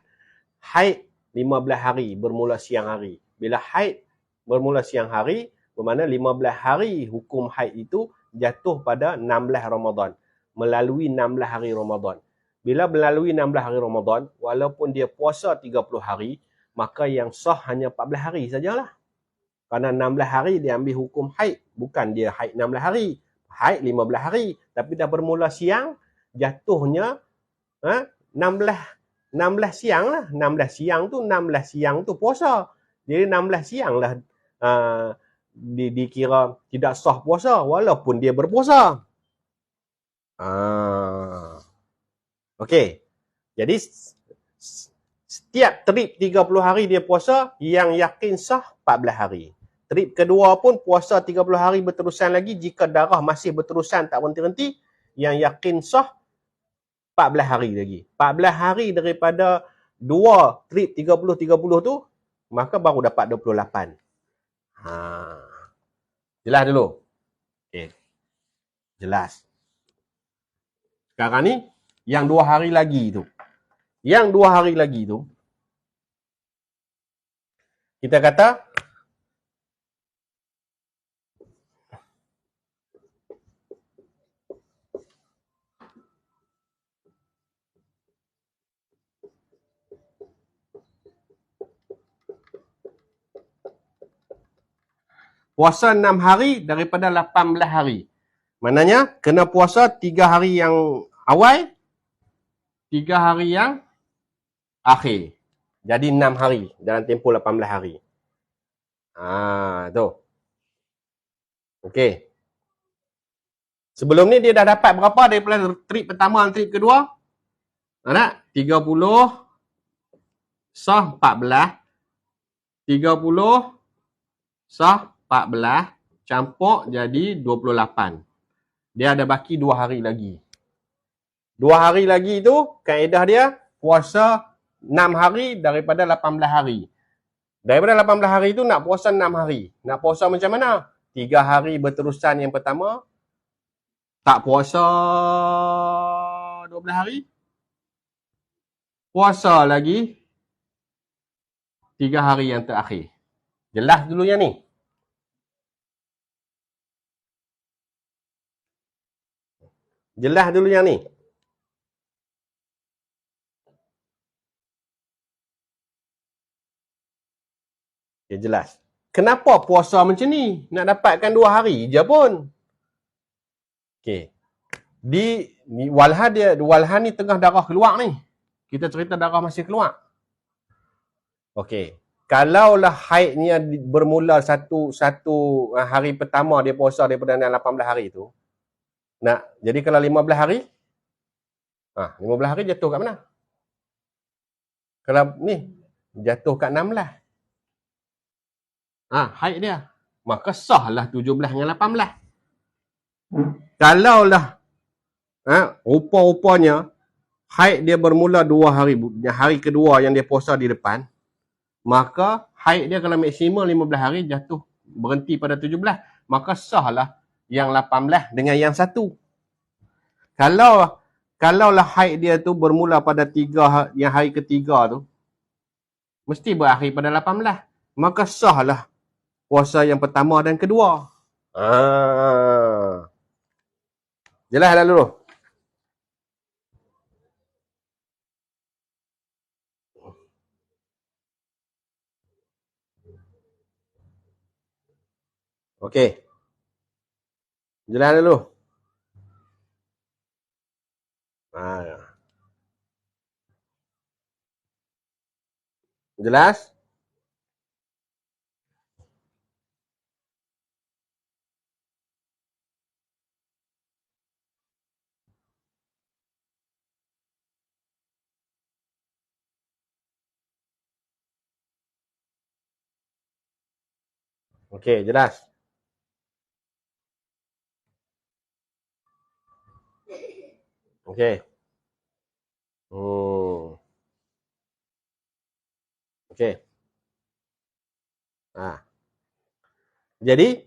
haid 15 hari bermula siang hari. Bila haid bermula siang hari, bermakna 15 hari hukum haid itu jatuh pada 16 Ramadan. Melalui 16 hari Ramadan. Bila melalui 16 hari Ramadan, walaupun dia puasa 30 hari, maka yang sah hanya 14 hari sajalah. Kerana 16 hari dia ambil hukum haid. Bukan dia haid 16 hari. Haid 15 hari. Tapi dah bermula siang, jatuhnya 16 siang lah. 16 siang tu puasa. Jadi 16 siang lah dikira tidak sah puasa walaupun dia berpuasa. Okey. Jadi setiap trip 30 hari dia puasa, yang yakin sah 14 hari. Trip kedua pun puasa 30 hari berterusan lagi, jika darah masih berterusan tak berhenti-henti, yang yakin sah 14 hari lagi. 14 hari daripada 2 trip 30-30 tu, maka baru dapat 28. Jelas dulu? Okay. Jelas. Sekarang ni, yang 2 hari lagi tu. Yang 2 hari lagi tu, kita kata, puasa 6 hari daripada 18 hari. Maknanya kena puasa 3 hari yang awal, 3 hari yang akhir. Jadi 6 hari dalam tempoh 18 hari. Tu. Okey. Sebelum ni dia dah dapat berapa daripada trip pertama dan trip kedua? Nak? 30 sah 14. 30 sah 14 campur jadi 28. Dia ada baki 2 hari lagi. 2 hari lagi tu kaedah dia puasa 6 hari daripada 18 hari. Daripada 18 hari tu nak puasa 6 hari. Nak puasa macam mana? 3 hari berterusan yang pertama. Tak puasa 12 hari. Puasa lagi 3 hari yang terakhir. Jelas dulu yang ni. Jelas dulu yang ni. Okay, jelas. Kenapa puasa macam ni? Nak dapatkan 2 hari je pun. Okey. Ni Walhan ni tengah darah keluar ni. Kita cerita darah masih keluar. Okey. Kalaulah haidnya bermula satu hari pertama dia puasa daripada 18 hari tu. Jadi kalau 15 hari 15 hari jatuh kat mana? Kalau ni jatuh kat 16. Haid dia. Maka sahlah 17 dengan 18. Kalaulah rupa-rupanya haid dia bermula 2 hari, hari kedua yang dia puasa di depan, maka haid dia kalau maksimum 15 hari jatuh berhenti pada 17, maka sahlah yang 18 dengan yang satu. Kalaulah haid dia tu bermula pada 3 yang hari ketiga tu mesti berakhir pada 18, maka sahlah puasa yang pertama dan kedua. Jelas dah dulu. Okey. Jelas dulu. Jelas? Okey, jelas. Okey. Okey. Jadi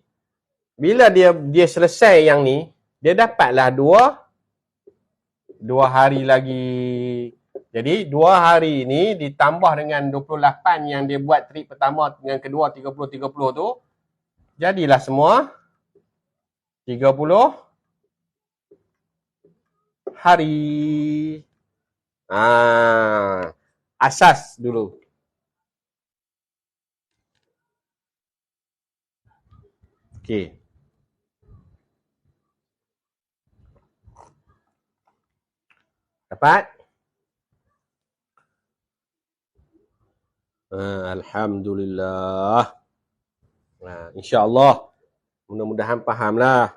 bila dia selesai yang ni, dia dapatlah 2 hari lagi. Jadi 2 hari ni ditambah dengan 28 yang dia buat trip pertama dengan kedua 30 tu, jadilah semua 30 hari. Asas dulu. Okey. Dapat? Alhamdulillah. InsyaAllah. Mudah-mudahan fahamlah.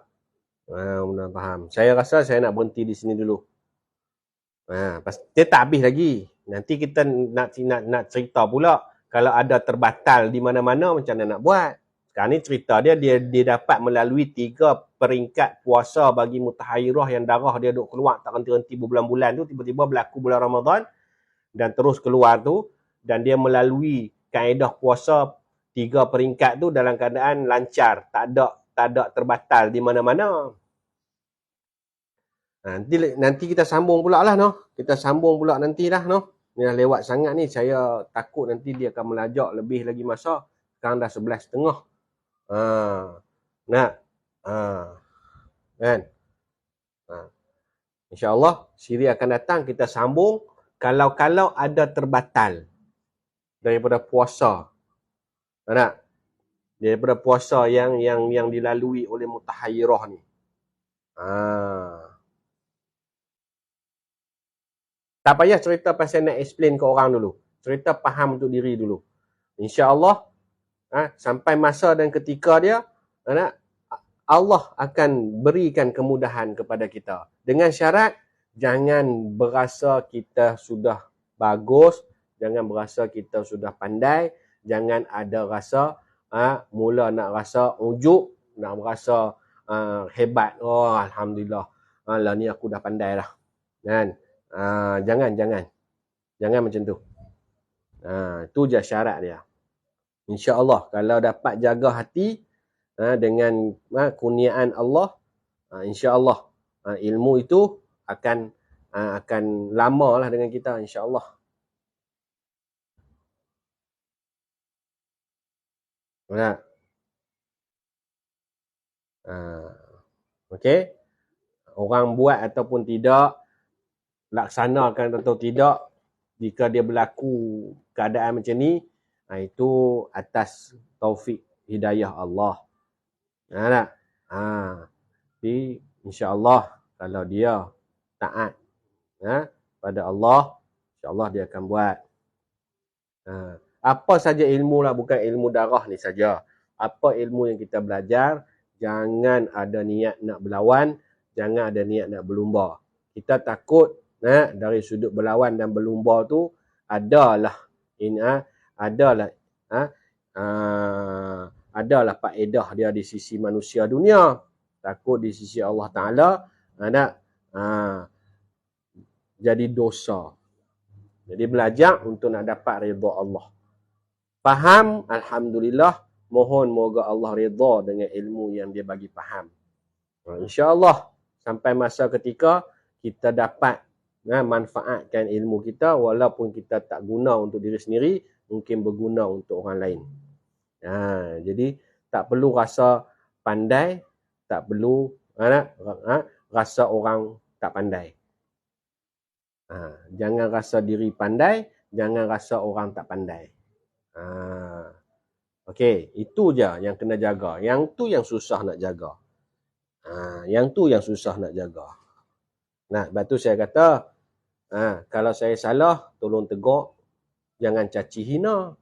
Mudah-mudahan faham. Saya rasa saya nak berhenti di sini dulu. Dia tak habis lagi. Nanti kita nak cerita pula. Kalau ada terbatal di mana-mana, macam mana nak buat. Sekarang ni cerita dia dapat melalui 3 peringkat puasa bagi mutahairah yang darah dia duk keluar tak henti-henti berbulan-bulan tu, tiba-tiba berlaku bulan Ramadan dan terus keluar tu, dan dia melalui kaedah puasa 3 peringkat tu dalam keadaan lancar, tak ada terbatal di mana-mana. Nanti kita sambung pula lah, noh. Kita sambung pula nanti dah, noh. Ni dah lewat sangat ni, saya takut nanti dia akan melajak lebih lagi masa. Sekarang dah 11.30. Kan? InsyaAllah siri akan datang, kita sambung kalau ada terbatal daripada puasa. Daripada puasa yang dilalui oleh mutahayyirah ni. Tak payah cerita pasal nak explain ke orang dulu. Cerita faham untuk diri dulu. InsyaAllah, sampai masa dan ketika dia, Allah akan berikan kemudahan kepada kita. Dengan syarat, jangan berasa kita sudah bagus, jangan berasa kita sudah pandai, jangan ada rasa, mula nak rasa ujuk, nak rasa hebat. Oh, Alhamdulillah. Lah ni aku dah pandai dah. Kan? Jangan macam tu. Tu je syarat dia. InsyaAllah, kalau dapat jaga hati dengan kurniaan Allah, InsyaAllah ilmu itu akan lama lah dengan kita, insyaAllah. Benar? Okey? Orang buat ataupun tidak, laksanakan atau tidak, jika dia berlaku keadaan macam ni, itu atas taufik hidayah Allah. Tak? Jadi insya-Allah kalau dia taat pada Allah, insya-Allah dia akan buat. Apa saja ilmu lah, bukan ilmu darah ni saja. Apa ilmu yang kita belajar, jangan ada niat nak berlawan, jangan ada niat nak berlumba. Kita takut dari sudut berlawan dan berlumba tu adalah faedah dia di sisi manusia dunia, takut di sisi Allah Ta'ala jadi dosa. Jadi belajar untuk nak dapat redha Allah. Faham, Alhamdulillah, mohon moga Allah redha dengan ilmu yang dia bagi faham. InsyaAllah sampai masa ketika kita dapat manfaatkan ilmu kita, walaupun kita tak guna untuk diri sendiri, mungkin berguna untuk orang lain. Jadi tak perlu rasa pandai, tak perlu rasa orang tak pandai. Jangan rasa diri pandai, jangan rasa orang tak pandai. Okey, itu je yang kena jaga. Yang tu yang susah nak jaga. Sebab tu saya kata, kalau saya salah, tolong tegur, jangan caci hina.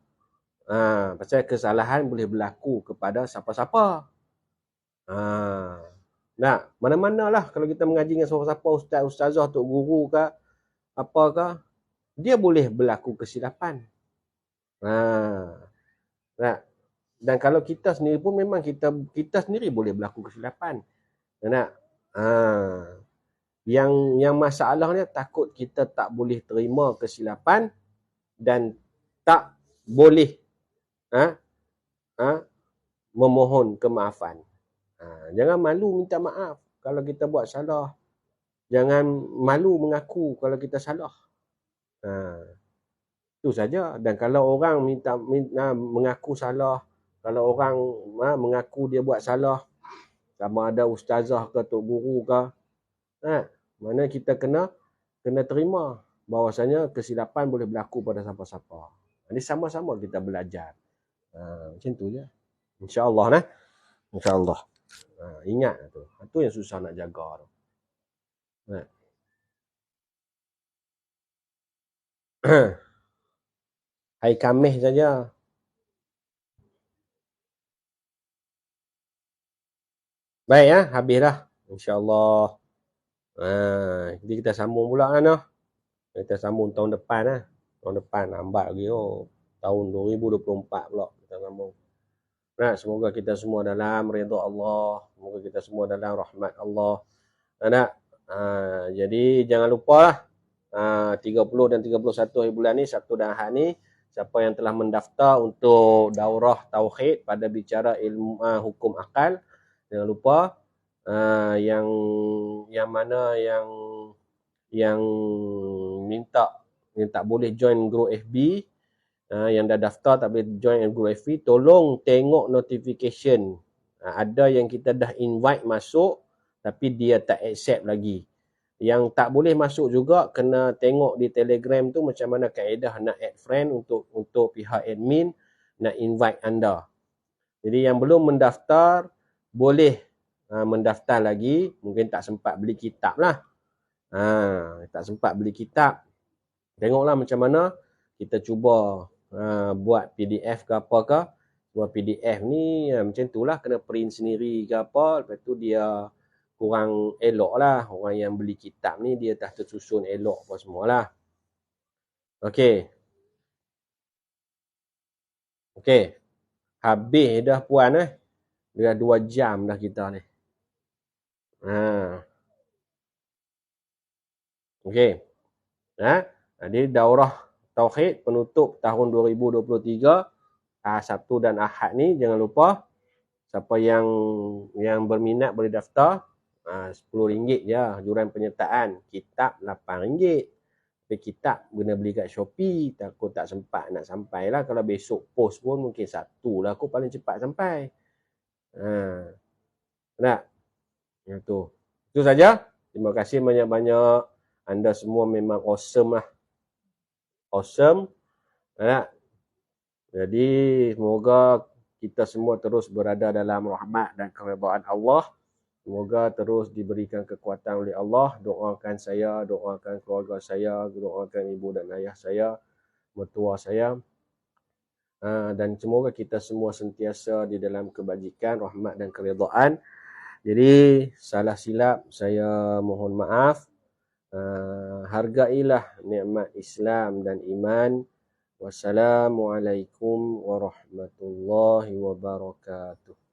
Pasal kesalahan boleh berlaku kepada siapa-siapa. Mana-mana lah kalau kita mengaji dengan siapa-siapa, ustaz, ustazah, tok guru ke, apa ke, dia boleh berlaku kesilapan. Dan kalau kita sendiri pun memang kita sendiri boleh berlaku kesilapan. Yang masalahnya takut kita tak boleh terima kesilapan dan tak boleh memohon kemaafan. Jangan malu minta maaf kalau kita buat salah. Jangan malu mengaku kalau kita salah. Itu saja. Dan kalau orang minta mengaku salah, kalau orang mengaku dia buat salah, sama ada ustazah ke tok guru ke, mana kita kena terima bahawasanya kesilapan boleh berlaku pada siapa-siapa. Jadi sama-sama kita belajar. Macam tu je. InsyaAllah. InsyaAllah. Ingat tu. Itu yang susah nak jaga tu. Hari Khamis saja. Baik habis dah. InsyaAllah. Jadi kita sambung pula kan. Kita sambung tahun depan Tahun depan lambat lagi tahun 2024 pula kita sambung. Semoga kita semua dalam redha Allah, semoga kita semua dalam rahmat Allah. Jadi jangan lupa 30 dan 31 hari bulan ni, Sabtu dan Ahad ni, siapa yang telah mendaftar untuk daurah tauhid pada bicara ilmu hukum akal, jangan lupa yang mana yang minta yang tak boleh join group FB, yang dah daftar tak boleh join group FB, tolong tengok notification. Ada yang kita dah invite masuk tapi dia tak accept lagi. Yang tak boleh masuk juga kena tengok di Telegram tu macam mana kaedah nak add friend untuk pihak admin nak invite anda. Jadi yang belum mendaftar boleh mendaftar lagi, mungkin tak sempat beli kitab lah. Tak sempat beli kitab. Tengoklah macam mana kita cuba buat PDF ke apa ke. Buat PDF ni macam tu lah, kena print sendiri ke apa. Lepas tu dia kurang elok lah. Orang yang beli kitab ni dia dah tersusun elok apa semualah. Okey. Okey. Habis dah puan Dah 2 jam dah kita ni. Okey. Jadi daurah tauhid penutup tahun 2023 Sabtu dan Ahad ni, jangan lupa siapa yang berminat boleh daftar. RM10 je juran penyertaan. Kitab RM8. Tapi kitab guna beli kat Shopee, takut tak sempat nak sampai lah. Kalau besok post pun mungkin Sabtu lah aku paling cepat sampai. Nak? Itu saja. Terima kasih banyak-banyak. Anda semua memang awesome lah. Awesome. Jadi semoga kita semua terus berada dalam rahmat dan keridaan Allah. Semoga terus diberikan kekuatan oleh Allah. Doakan saya, doakan keluarga saya, doakan ibu dan ayah saya, mertua saya. Dan semoga kita semua sentiasa di dalam kebajikan, rahmat dan keridaan. Jadi salah silap saya mohon maaf. Hargailah nikmat Islam dan iman. Wassalamualaikum warahmatullahi wabarakatuh.